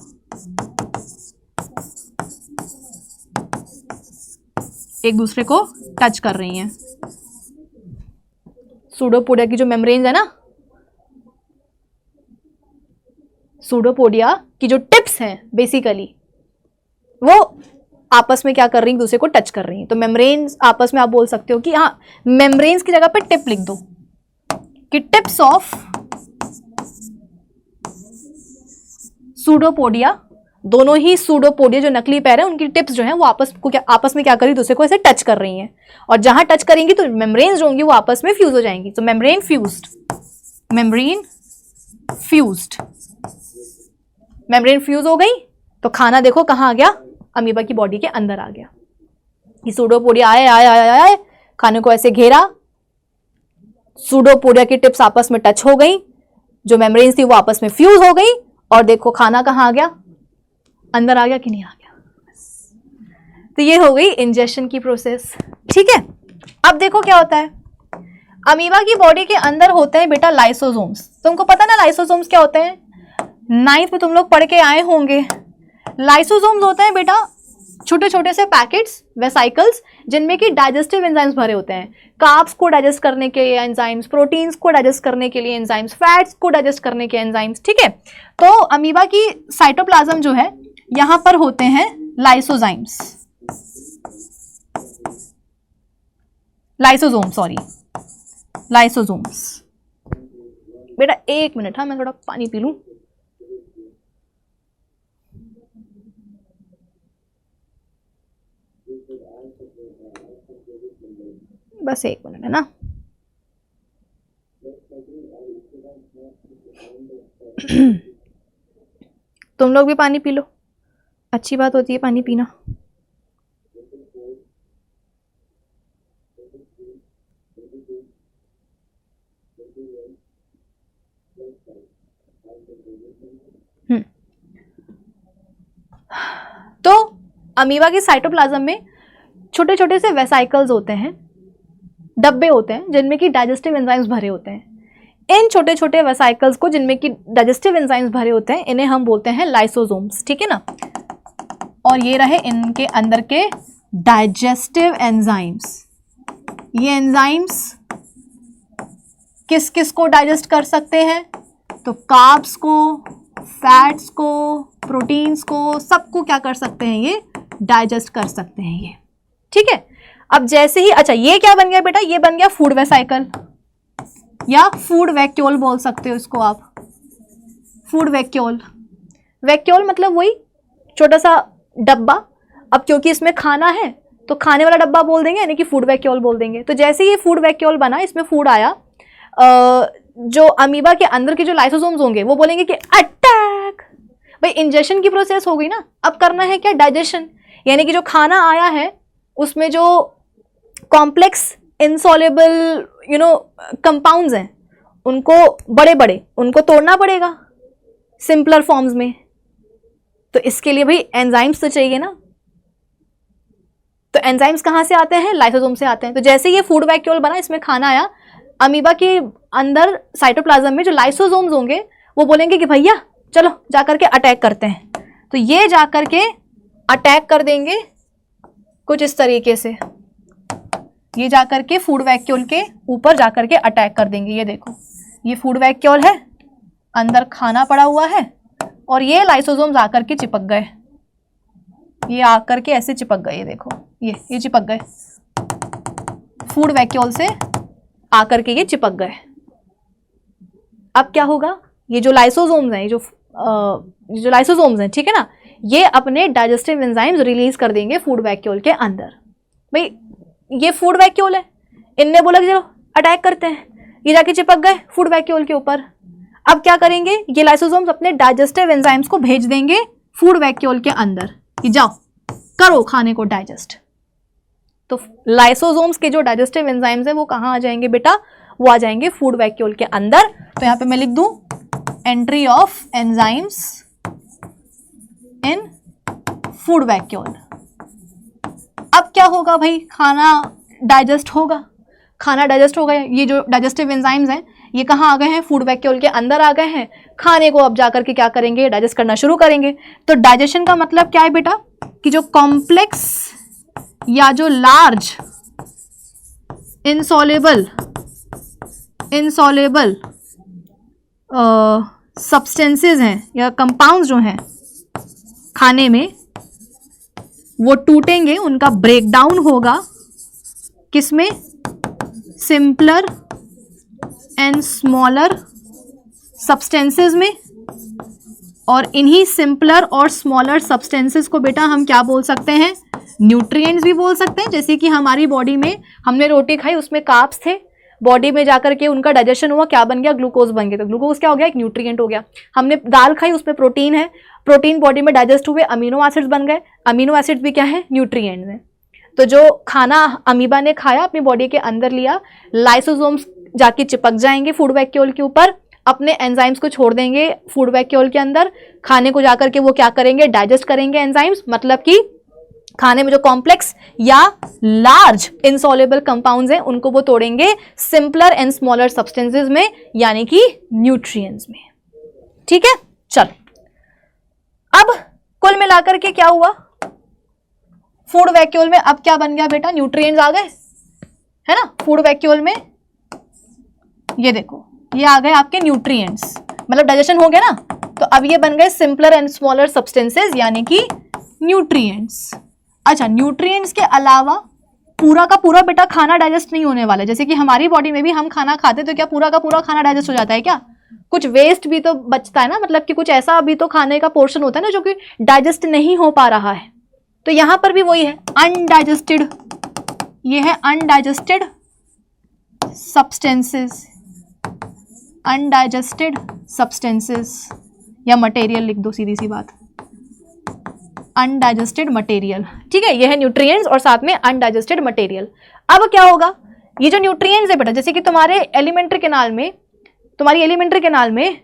एक दूसरे को टच कर रही हैं। सूडोपोडिया की जो मेम्ब्रेन्स है ना, सूडोपोडिया की जो टिप्स हैं बेसिकली वो आपस में क्या कर रही हैं, दूसरे को टच कर रही हैं। तो मेम्ब्रेन्स आपस में आप बोल सकते हो कि हाँ, मेम्ब्रेन्स की जगह पे टिप लिख दो कि टिप्स ऑफ सूडोपोडिया, दोनों ही सूडोपोडिया जो नकली पैर है उनकी टिप्स जो हैं वो आपस में क्या कर रही है, दूसरे को ऐसे टच कर रही हैं। और जहां टच करेंगी तो मेम्ब्रेन्स जो होंगी वो आपस में फ्यूज हो जाएंगी। तो membrane fused, membrane fused, membrane fuse हो गई तो खाना देखो कहां आ गया, अमीबा की बॉडी के अंदर आ गया। ये सूडोपोडिया आए आए आए आए, खाने को ऐसे घेरा, सूडोपोडिया की टिप्स आपस में टच हो गई, जो मेम्ब्रेन्स थी वो आपस में फ्यूज हो गई, और देखो खाना कहां आ गया, अंदर आ गया कि नहीं आ गया। तो ये हो गई इंजेक्शन की प्रोसेस। ठीक है, अब देखो क्या होता है, अमीबा की बॉडी के अंदर होते हैं बेटा लाइसोसोम्स। तुमको पता ना लाइसोसोम्स क्या होते हैं, 9th में तुम लोग पढ़ के आए होंगे। लाइसोसोम्स होते हैं बेटा छोटे छोटे से पैकेट्स, वेसाइकल्स, जिनमें कि डाइजेस्टिव एंजाइम्स भरे होते हैं। कार्ब्स को डाइजेस्ट करने के लिए एंजाइम्स, प्रोटीन्स को डाइजेस्ट करने के लिए एंजाइम्स, फैट्स को डाइजेस्ट करने के एंजाइम्स। ठीक है, तो अमीबा की साइटोप्लाज्म जो है यहां पर होते हैं लाइसोजाइम्स, लाइसोसोम, सॉरी लाइसोसोम्स। बेटा एक मिनट, हाँ मैं थोड़ा पानी पी लूं। बस एक मिनट है ना। तुम लोग भी पानी पी लो, अच्छी बात होती है पानी पीना। तो अमीबा के साइटोप्लाज्म में छोटे छोटे से वेसाइकल्स होते हैं, डब्बे होते हैं, जिनमें कि डाइजेस्टिव एंजाइम्स भरे होते हैं। इन छोटे छोटे वेसाइकल्स को जिनमें कि डाइजेस्टिव एंजाइम्स भरे होते हैं, इन्हें हम बोलते हैं लाइसोसोम्स। ठीक है ना, और ये रहे इनके अंदर के डाइजेस्टिव एंजाइम्स। ये एंजाइम्स किस किस को डाइजेस्ट कर सकते हैं, तो कार्ब्स को, फैट्स को, प्रोटीन्स को, सबको क्या कर सकते हैं, ये डाइजेस्ट कर सकते हैं ये। ठीक है, अब जैसे ही, अच्छा ये क्या बन गया बेटा, ये बन गया फूड वेसाइकल या फूड वैक्यूल बोल सकते हो इसको आप, फूड वैक्यूल। वैक्यूल मतलब वही छोटा सा डब्बा। अब क्योंकि इसमें खाना है तो खाने वाला डब्बा बोल देंगे, यानी कि फूड वैक्यूल बोल देंगे। तो जैसे ये फूड वैक्यूल बना, इसमें फूड आया, जो अमीबा के अंदर के जो लाइसोसोम्स होंगे वो बोलेंगे कि अटैक। भाई इंजेक्शन की प्रोसेस हो गई ना, अब करना है क्या, डाइजेशन। यानी कि जो खाना आया है उसमें जो कॉम्प्लेक्स इनसॉल्युबल कंपाउंड्स हैं, उनको बड़े बड़े उनको तोड़ना पड़ेगा सिंपलर फॉर्म्स में। तो इसके लिए भाई एंजाइम्स तो चाहिए ना। तो एंजाइम्स कहाँ से आते हैं, लाइसोसोम से आते हैं। तो जैसे ये फूड वैक्यूल बना, इसमें खाना आया, अमीबा के अंदर साइटोप्लाज्म में जो लाइसोसोम्स होंगे वो बोलेंगे कि भैया चलो जाकर के अटैक करते हैं, तो ये जाकर के अटैक कर देंगे कुछ इस तरीके से, ये जाकर के फूड वैक्यूल के ऊपर जाकर के अटैक कर देंगे। ये देखो, ये फूड वैक्यूल है, अंदर खाना पड़ा हुआ है और ये लाइसोसोम्स आकर के चिपक गए, ये आकर के ऐसे चिपक गए, ये देखो ये चिपक गए, फूड वैक्यूल से आकर के ये चिपक गए। अब क्या होगा, ये जो लाइसोसोम्स हैं, जो लाइसोसोम्स हैं, ठीक है ना, ये अपने डाइजेस्टिव एंजाइम्स रिलीज कर देंगे फूड वैक्यूल के अंदर। भाई ये फूड वैक्यूल है, इनने बोला कि चलो अटैक करते हैं, ये जाके चिपक गए फूड वैक्यूल के ऊपर। अब क्या करेंगे, ये लाइसोसोम्स अपने डाइजेस्टिव एंजाइम्स को भेज देंगे फूड वैक्यूल के अंदर कि जाओ करो खाने को डाइजेस्ट। तो लाइसोसोम्स के जो डाइजेस्टिव एंजाइम्स हैं वो कहाँ आ जाएंगे बेटा, वो आ जाएंगे फूड वैक्यूल के अंदर। तो यहाँ पे मैं लिख दूं entry of enzymes in food vacuole. अब क्या होगा भाई, खाना डाइजेस्ट होगा, खाना डाइजेस्ट हो गया, ये जो डाइजेस्टिव एंजाइम्स हैं ये कहाँ आ गए हैं, फूड वैक्यूल के अंदर आ गए हैं। खाने को अब जाकर के क्या करेंगे, डाइजेस्ट करना शुरू करेंगे। तो डाइजेशन का मतलब क्या है बेटा, कि जो कॉम्प्लेक्स या जो लार्ज इनसॉल्युबल सब्सटेंसेस हैं या कंपाउंड्स जो हैं खाने में, वो टूटेंगे, उनका ब्रेकडाउन होगा किसमें, सिंपलर एंड स्मॉलर सब्सटेंसेस में। और इन्हीं सिंपलर और स्मॉलर सब्सटेंसेस को बेटा हम क्या बोल सकते हैं, न्यूट्रिएंट्स भी बोल सकते हैं। जैसे कि हमारी बॉडी में हमने रोटी खाई, उसमें कार्ब्स थे, बॉडी में जाकर के उनका डाइजेशन हुआ, क्या बन गया, ग्लूकोज बन गया। तो ग्लूकोज क्या हो गया, एक न्यूट्रिएंट हो गया। हमने दाल खाई, उसमें प्रोटीन है, प्रोटीन बॉडी में डाइजेस्ट हुए, अमीनो एसिड्स बन गए, अमीनो एसिड्स भी क्या है, न्यूट्रिएंट्स हैं। तो जो खाना अमीबा ने खाया अपनी बॉडी के अंदर लिया, लाइसोसोम्स जाके चिपक जाएंगे फूड वैक्यूल के ऊपर, अपने एंजाइम्स को छोड़ देंगे फूड वैक्यूल के अंदर, खाने को जाकर के वो क्या करेंगे, डाइजेस्ट करेंगे एंजाइम्स, मतलब कि खाने में जो कॉम्प्लेक्स या लार्ज इनसॉल्युबल कंपाउंड्स हैं उनको वो तोड़ेंगे सिंपलर एंड स्मॉलर सब्सटेंसेस में, यानी कि न्यूट्रिएंट्स में। ठीक है, चलो अब कुल मिलाकर के क्या हुआ, फूड वैक्यूल में अब क्या बन गया बेटा, न्यूट्रिएंट्स आ गए, है ना। फूड वैक्यूल में ये देखो, ये आ गए आपके न्यूट्रिएंट्स, मतलब डाइजेशन हो गया ना, तो अब ये बन गए सिंपलर एंड स्मॉलर सब्सटेंसेस, यानी कि न्यूट्रिएंट्स। अच्छा, न्यूट्रिएंट्स के अलावा पूरा का पूरा बेटा खाना डाइजेस्ट नहीं होने वाला है। जैसे कि हमारी बॉडी में भी हम खाना खाते तो क्या पूरा का पूरा खाना डाइजेस्ट हो जाता है क्या, कुछ वेस्ट भी तो बचता है ना, मतलब कि कुछ ऐसा भी तो खाने का पोर्शन होता है ना जो कि डाइजेस्ट नहीं हो पा रहा है। तो यहां पर भी वही है, अनडाइजेस्टेड, ये है अनडाइजेस्टेड सब्सटेंसेस, अनडाइजेस्टेड सब्सटेंसेस या मटेरियल लिख दो, सीधी सी बात, अनडाइजेस्टेड मटेरियल। ठीक है, ये है न्यूट्रिएंट्स और साथ में अनडाइजेस्टेड मटेरियल। अब क्या होगा, ये जो न्यूट्रिएंट्स है बेटा, जैसे कि तुम्हारे एलिमेंट्री कैनाल में, तुम्हारी एलिमेंट्री कैनाल में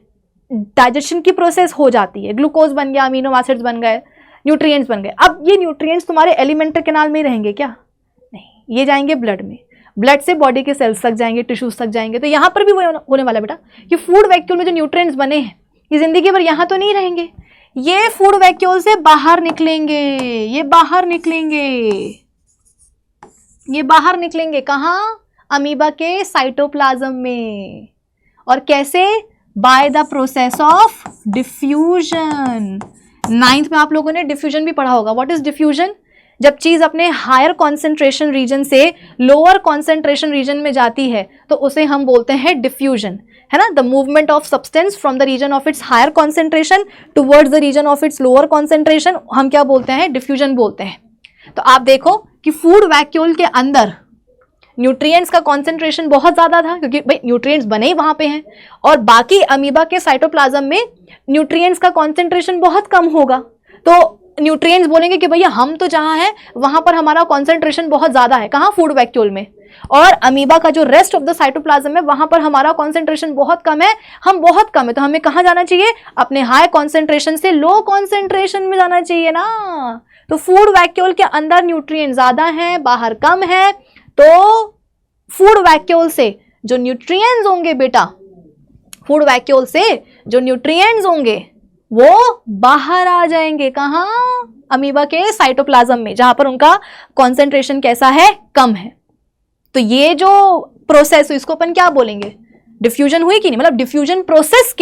डाइजेशन की प्रोसेस हो जाती है, ग्लूकोज बन गया, अमीनो एसिड्स बन गए, न्यूट्रिएंट्स बन गए। अब ये न्यूट्रिएंट्स तुम्हारे एलिमेंट्री कैनाल में ही रहेंगे क्या, नहीं, ये जाएंगे ब्लड में, ब्लड से बॉडी के सेल्स तक जाएंगे, टिश्यूज तक जाएंगे। तो यहाँ पर भी वो होने वाला बेटा कि फूड वैक्यूल में जो न्यूट्रिएंट्स बने हैं ये जिंदगी भर यहाँ तो नहीं रहेंगे, ये फूड वैक्यूल से बाहर निकलेंगे, ये बाहर निकलेंगे, ये बाहर निकलेंगे कहाँ, अमीबा के साइटोप्लाज्म में। और कैसे, by the process of diffusion. 9th में आप लोगों ने डिफ्यूजन भी पढ़ा होगा। व्हाट इज डिफ्यूजन, जब चीज अपने हायर कॉन्सेंट्रेशन रीजन से लोअर कॉन्सेंट्रेशन रीजन में जाती है तो उसे हम बोलते हैं डिफ्यूजन, है ना। The movement of substance from the region of its higher concentration towards the region of its lower concentration, हम क्या बोलते हैं, डिफ्यूजन बोलते हैं। तो आप देखो कि फूड वैक्यूल के अंदर न्यूट्रिएंट्स का कॉन्सेंट्रेशन बहुत ज्यादा था, क्योंकि भाई न्यूट्रिएंट्स बने ही वहां पे हैं, और बाकी अमीबा के साइटोप्लाज्म में न्यूट्रिएंट्स का कॉन्सेंट्रेशन बहुत कम होगा। तो न्यूट्रिएंट्स बोलेंगे कि भैया हम तो जहां है वहां पर हमारा कॉन्सेंट्रेशन बहुत ज्यादा है, कहां, फूड वैक्यूल में, और अमीबा का जो रेस्ट ऑफ द साइटोप्लाज्म है वहां पर हमारा कॉन्सेंट्रेशन बहुत कम है, हम बहुत कम है। तो हमें कहां जाना चाहिए, अपने हाई कॉन्सेंट्रेशन से लो कॉन्सेंट्रेशन में जाना चाहिए ना। तो फूड वैक्यूल के अंदर न्यूट्रिएंट ज्यादा हैं, बाहर कम है, तो फूड वैक्यूल से जो न्यूट्रिएंट्स होंगे बेटा, फूड वैक्यूल से जो न्यूट्रिएंट्स होंगे वो बाहर आ जाएंगे। कहाँ? अमीबा के साइटोप्लाज्म में, जहां पर उनका कॉन्सेंट्रेशन कैसा है? कम है। तो ये जो प्रोसेस हुई इसको अपन क्या बोलेंगे? डिफ्यूजन हुई कि नहीं? मतलब डिफ्यूजन प्रोसेस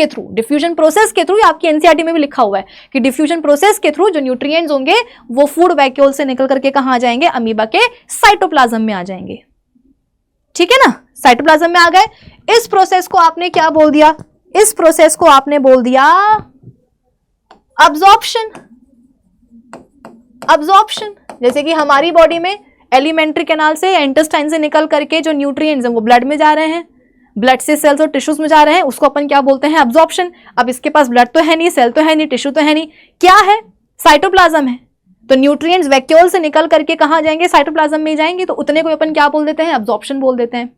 के थ्रू आपकी एनसीईआरटी में भी लिखा हुआ है कि डिफ्यूजन प्रोसेस के थ्रू जो न्यूट्रिएंट्स होंगे वो फूड वैक्यूल से निकल करके कहां आ जाएंगे? अमीबा के साइटोप्लाज्म में आ जाएंगे। ठीक है ना, साइटोप्लाज्म में आ गए। इस प्रोसेस को आपने क्या बोल दिया? इस प्रोसेस को आपने बोल दिया अब्जॉर्प्शन। अब्जॉर्प्शन जैसे कि हमारी बॉडी में एलिमेंट्री कैनाल से या इंटेस्टाइन से निकल करके जो न्यूट्रिएंट्स हैं वो ब्लड में जा रहे हैं, ब्लड से सेल्स और टिश्यूज में जा रहे हैं, उसको अपन क्या बोलते हैं? अब्जॉर्प्शन। अब इसके पास ब्लड तो है नहीं, सेल तो है नहीं, टिश्यू तो है नहीं, क्या है? साइटोप्लाज्म है। तो न्यूट्रिएंट्स वैक्यूल से निकल करके कहां जाएंगे? साइटोप्लाज्म में जाएंगे। तो उतने को अपन क्या बोल देते हैं? अब्जॉर्प्शन बोल देते हैं।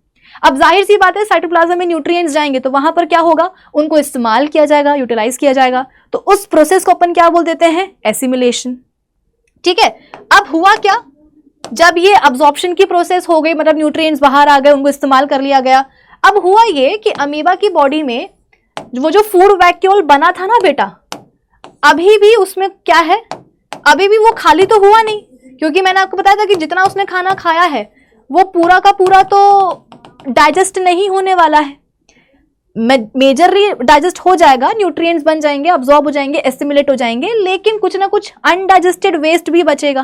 अब जाहिर सी बात है साइटोप्लाज्म में न्यूट्रिएंट्स जाएंगे तो वहां पर क्या होगा? उनको इस्तेमाल किया जाएगा, यूटिलाइज किया जाएगा। तो उस प्रोसेस को अपन क्या बोल देते हैं? एसिमिलेशन। ठीक है। अब हुआ क्या? जब ये अब्जॉर्प्शन की प्रोसेस हो गई, मतलब न्यूट्रिएंट्स बाहर आ गए, उनको इस्तेमाल कर लिया गया, अब हुआ ये कि अमीबा की बॉडी में वो जो फूड वैक्यूल बना था ना बेटा, अभी भी उसमें क्या है? अभी भी वो खाली तो हुआ नहीं, क्योंकि मैंने आपको बताया था कि जितना उसने खाना खाया है वो पूरा का पूरा तो डाइजेस्ट नहीं होने वाला है। मेजरली डाइजेस्ट हो जाएगा, न्यूट्रिएंट्स बन जाएंगे, अब्सॉर्ब हो जाएंगे, एसिमिलेट हो जाएंगे, लेकिन कुछ ना कुछ अनडाइजेस्टेड वेस्ट भी बचेगा।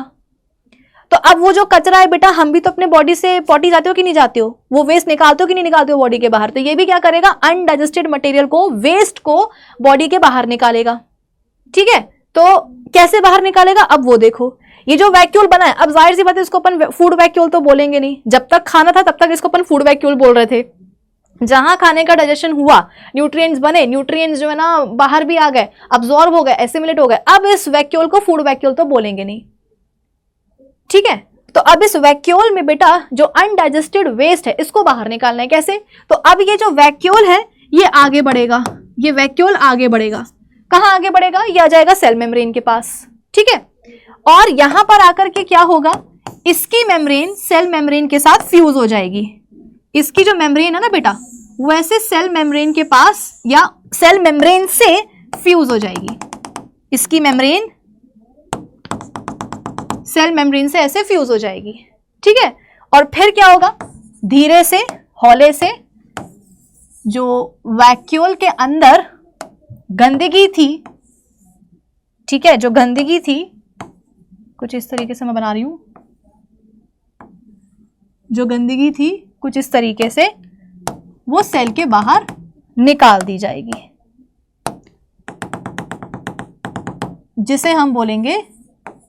तो अब वो जो कचरा है बेटा, हम भी तो अपने बॉडी से पॉटी जाते हो कि नहीं जाते हो? वो वेस्ट निकालते हो कि नहीं निकालते हो बॉडी के बाहर? तो ये भी क्या करेगा? अनडाइजेस्टेड मटेरियल को, वेस्ट को बॉडी के बाहर निकालेगा। ठीक है। तो कैसे बाहर निकालेगा? अब वो देखो, ये जो वैक्यूल बना है, अब जाहिर सी बात है इसको अपन फूड वैक्यूल तो बोलेंगे नहीं। जब तक खाना था तब तक इसको अपन फूड वैक्यूल बोल रहे थे। जहां खाने का डाइजेशन हुआ, न्यूट्रिएंट्स बने, न्यूट्रिएंट्स जो है ना बाहर भी आ गए, अब्सॉर्ब हो गए, एसिमिलेट हो गए, अब इस वैक्यूल को फूड वैक्यूल तो बोलेंगे नहीं। ठीक है। तो अब इस वैक्यूल में बेटा जो अनडाइजेस्टेड वेस्ट है इसको बाहर निकालना है। कैसे? तो अब ये जो वैक्यूल है ये आगे बढ़ेगा, ये वैक्यूल आगे बढ़ेगा। कहां आगे बढ़ेगा? ये आ जाएगा सेल मेम्ब्रेन के पास। ठीक है। और यहां पर आकर के क्या होगा? इसकी मेम्ब्रेन सेल मेम्ब्रेन के साथ फ्यूज हो जाएगी। इसकी जो मेम्ब्रेन है ना बेटा, वैसे सेल मेम्ब्रेन के पास या सेल मेम्ब्रेन से फ्यूज हो जाएगी। इसकी मेम्ब्रेन सेल मेम्ब्रेन से ऐसे फ्यूज हो जाएगी। ठीक है। और फिर क्या होगा? धीरे से, हौले से जो वैक्यूल के अंदर गंदगी थी, ठीक है, जो गंदगी थी, कुछ इस तरीके से मैं बना रही हूं, जो गंदगी थी कुछ इस तरीके से वो सेल के बाहर निकाल दी जाएगी, जिसे हम बोलेंगे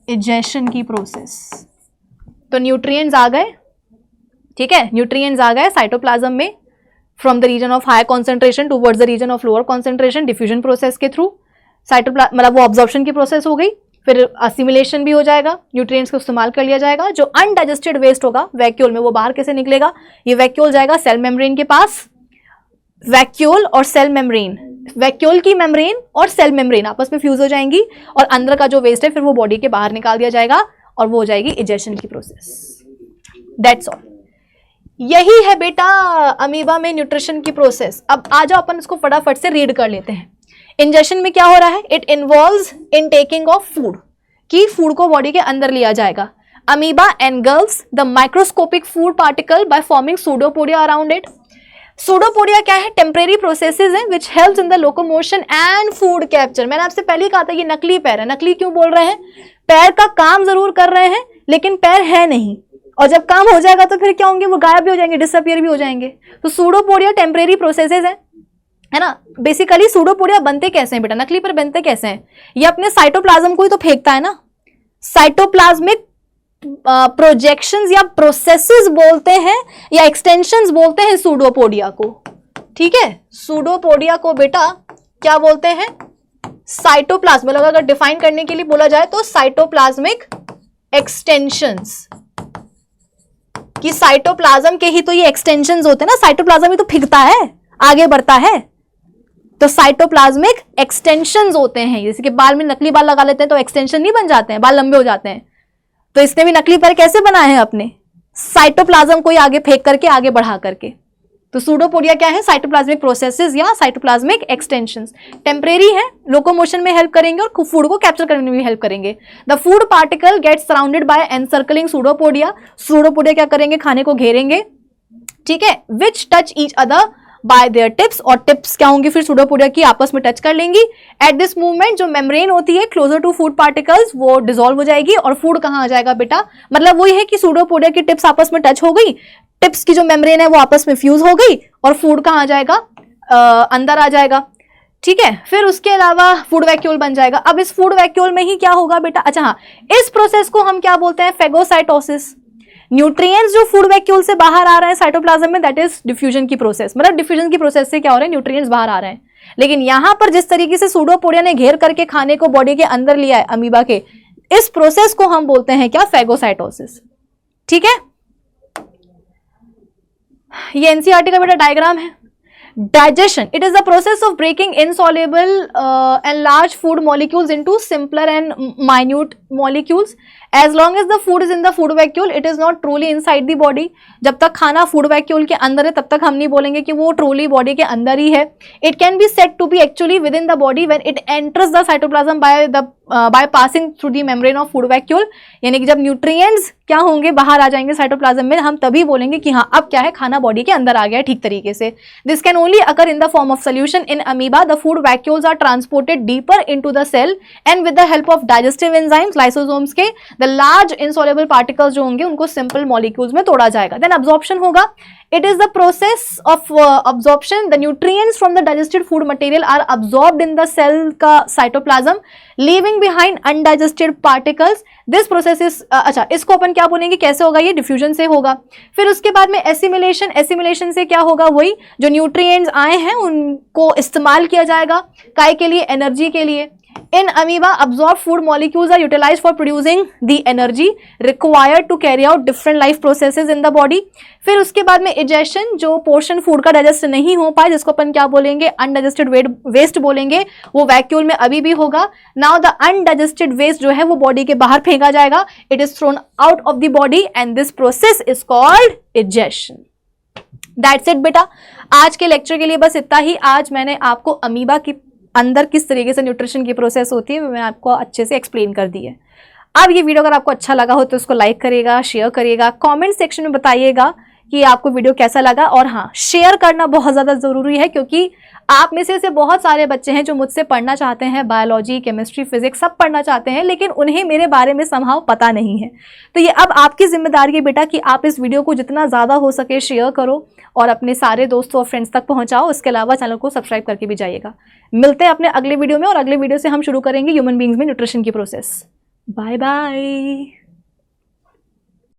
इजेशन की प्रोसेस। तो न्यूट्रिएंट्स आ गए। ठीक है, न्यूट्रिएंट्स आ गए साइटोप्लाज्म में from the region of high concentration towards the region of lower concentration, diffusion process के थ्रू। मतलब वो ऑब्जॉर्प्शन की प्रोसेस हो गई, फिर असिमिलेशन भी हो जाएगा, न्यूट्रिएंट्स को इस्तेमाल कर लिया जाएगा। जो अनडाइजेस्टेड वेस्ट होगा वैक्यूल में वो बाहर कैसे निकलेगा? ये वैक्यूल जाएगा सेल मेम्ब्रेन के पास। वैक्यूल और सेल मेम्ब्रेन, वैक्यूल की मेम्ब्रेन और सेल मेम्ब्रेन आपस में फ्यूज हो जाएंगी और अंदर का जो वेस्ट है फिर वो बॉडी के बाहर निकाल दिया जाएगा और वो हो जाएगी इजेशन की प्रोसेस। That's all. यही है बेटा अमीबा में न्यूट्रिशन की प्रोसेस। अब आ जाओ अपन इसको फटाफट से रीड कर लेते हैं। इंजेशन में क्या हो रहा है? It involves in taking off food, कि फूड को बॉडी के अंदर लिया जाएगा। Amoeba engulfs the microscopic food particle by forming pseudopodia around it. Pseudopodia क्या है? टेम्परेरी प्रोसेसेस हैं which helps in the locomotion and food capture. मैंने आपसे पहले ही कहा था ये नकली पैर है। नकली क्यों बोल रहे हैं? पैर का काम जरूर कर रहे हैं लेकिन पैर है नहीं, और जब काम हो जाएगा तो फिर क्या होंगे? वो गायब भी हो जाएंगे, डिसअपियर भी हो जाएंगे। तो सूडोपोडिया टेम्परेरी प्रोसेसेस है ना। बेसिकली सूडोपोडिया बनते कैसे हैं बेटा? नकली पर बनते कैसे हैं? ये अपने साइटोप्लाज्म को ही तो फेंकता है ना। साइटोप्लाज्मिक प्रोजेक्शंस या प्रोसेसेस बोलते हैं या एक्सटेंशंस बोलते हैं सूडोपोडिया को। ठीक है, सूडोपोडिया को बेटा क्या बोलते हैं? साइटोप्लाज्म। मतलब अगर डिफाइन करने के लिए बोला जाए तो साइटोप्लाज्मिक एक्सटेंशंस, कि साइटोप्लाज्म के ही तो ये एक्सटेंशंस होते हैं ना। साइटोप्लाज्म ही तो फिरता है, आगे बढ़ता है, तो साइटोप्लाज्मिक एक्सटेंशंस होते हैं। जैसे कि बाल में नकली बाल लगा लेते हैं तो एक्सटेंशन नहीं बन जाते हैं, बाल लंबे हो जाते हैं। तो इसने भी नकली पैर कैसे बनाए हैं? अपने साइटोप्लाज्म को ही आगे फेंक करके, आगे बढ़ा करके। तो सूडोपोडिया क्या है? साइटोप्लाज्मिक प्रोसेसेस या साइटोप्लाज्मिक एक्सटेंशंस। टेम्परेरी है, लोकोमोशन में हेल्प करेंगे और फूड को कैप्चर करने में भी हेल्प करेंगे। The food particle gets surrounded by encircling pseudopodia. Pseudopodia क्या करेंगे? खाने को घेरेंगे, ठीक है, which touch each other by their tips, और टिप्स क्या होंगी फिर सूडोपोडिया की? आपस में टच कर लेंगी। एट दिस मूवमेंट जो मेम्ब्रेन होती है क्लोजर टू फूड पार्टिकल्स वो डिसॉल्व हो जाएगी और फूड कहाँ आ जाएगा बेटा? मतलब वही है कि सूडोपोडिया की टिप्स आपस में टच हो गई, टिप्स की जो मेम्ब्रेन है वो आपस में फ्यूज हो गई और फूड कहाँ आ जाएगा? अंदर आ जाएगा, ठीक है। फिर उसके अलावा फूड वैक्यूल बन जाएगा। अब इस फूड वैक्यूल में ही क्या होगा बेटा? अच्छा हाँ, इस प्रोसेस को हम क्या बोलते हैं? फेगोसाइटोसिस। न्यूट्रिएंट्स जो फूड वैक्यूल से बाहर आ रहे हैं साइटोप्लाज्म में, दैट इज डिफ्यूजन की प्रोसेस। मतलब डिफ्यूजन की प्रोसेस से क्या हो रहा है? न्यूट्रिएंट्स बाहर आ रहे हैं। लेकिन यहां पर जिस तरीके से सूडोपोडिया ने घेर करके खाने को बॉडी के अंदर लिया है अमीबा के, इस प्रोसेस को हम बोलते हैं क्या? फेगोसाइटोसिस, ठीक है। ये एनसीईआरटी का बेटा डायग्राम है। Digestion, it is the process of breaking insoluble and large food molecules into simpler and minute molecules. As long as the food is in the food vacuole it is not truly inside the body. जब तक खाना food vacuole के अंदर है तब तक हम नहीं बोलेंगे कि वो ट्रूली बॉडी के अंदर ही है। It can be said to be actually within the body when it enters the cytoplasm by passing through the membrane of food vacuole. यानी कि जब न्यूट्रिएंट्स क्या होंगे? बाहर आ जाएंगे साइटोप्लाज्म में, हम तभी बोलेंगे कि हाँ अब क्या है? खाना बॉडी के अंदर आ गया ठीक तरीके से। This can only occur in the form of solution in amoeba. The food vacuoles are transported deeper into the cell and with the help of digestive enzymes lysosomes के द लार्ज इनसॉल्युबल पार्टिकल्स जो होंगे उनको simple molecules में तोड़ा जाएगा। Then absorption होगा। It is the process of absorption. The nutrients from the digested food material are absorbed in the cell का cytoplasm, leaving behind undigested particles. This process is अच्छा, इसको अपन क्या बोलेंगे? कैसे होगा ये? डिफ्यूजन से होगा। फिर उसके बाद में एसिमिलेशन। एसिमिलेशन से क्या होगा? वही जो न्यूट्रिएंट्स आए हैं उनको इस्तेमाल किया जाएगा काय के लिए? एनर्जी के लिए। In amoeba, absorbed food molecules are utilized for producing the energy required to carry out different life processes in the body. फिर उसके बाद में egestion, जो पोर्शन फूड का डाइजेस्ट नहीं हो पाए जिसको अपन क्या बोलेंगे? अनडाइजेस्टेड वेस्ट बोलेंगे, वो वैक्यूल में अभी भी होगा। नाउ द अनडाइजेस्टेड वेस्ट जो है वो बॉडी के बाहर फेंका जाएगा। It is thrown out of the body and this process is called egestion. That's it बेटा, आज के लेक्चर के लिए बस इतना ही। आज मैंने आपको अमीबा की अंदर किस तरीके से न्यूट्रिशन की प्रोसेस होती है मैं आपको अच्छे से एक्सप्लेन कर दी है। अब ये वीडियो अगर आपको अच्छा लगा हो तो उसको लाइक करिएगा, शेयर करिएगा, कमेंट सेक्शन में बताइएगा कि आपको वीडियो कैसा लगा। और हाँ, शेयर करना बहुत ज़्यादा ज़रूरी है क्योंकि आप में से बहुत सारे बच्चे हैं जो मुझसे पढ़ना चाहते हैं, बायोलॉजी, केमिस्ट्री, फिजिक्स सब पढ़ना चाहते हैं, लेकिन उन्हें मेरे बारे में समहाउ पता नहीं है। तो ये अब आपकी जिम्मेदारी है बेटा कि आप इस वीडियो को जितना ज़्यादा हो सके शेयर करो और अपने सारे दोस्तों और फ्रेंड्स तक पहुँचाओ। उसके अलावा चैनल को सब्सक्राइब करके भी जाइएगा। मिलते हैं अपने अगले वीडियो में और अगले वीडियो से हम शुरू करेंगे ह्यूमन बींग्स में न्यूट्रिशन की प्रोसेस। Bye bye.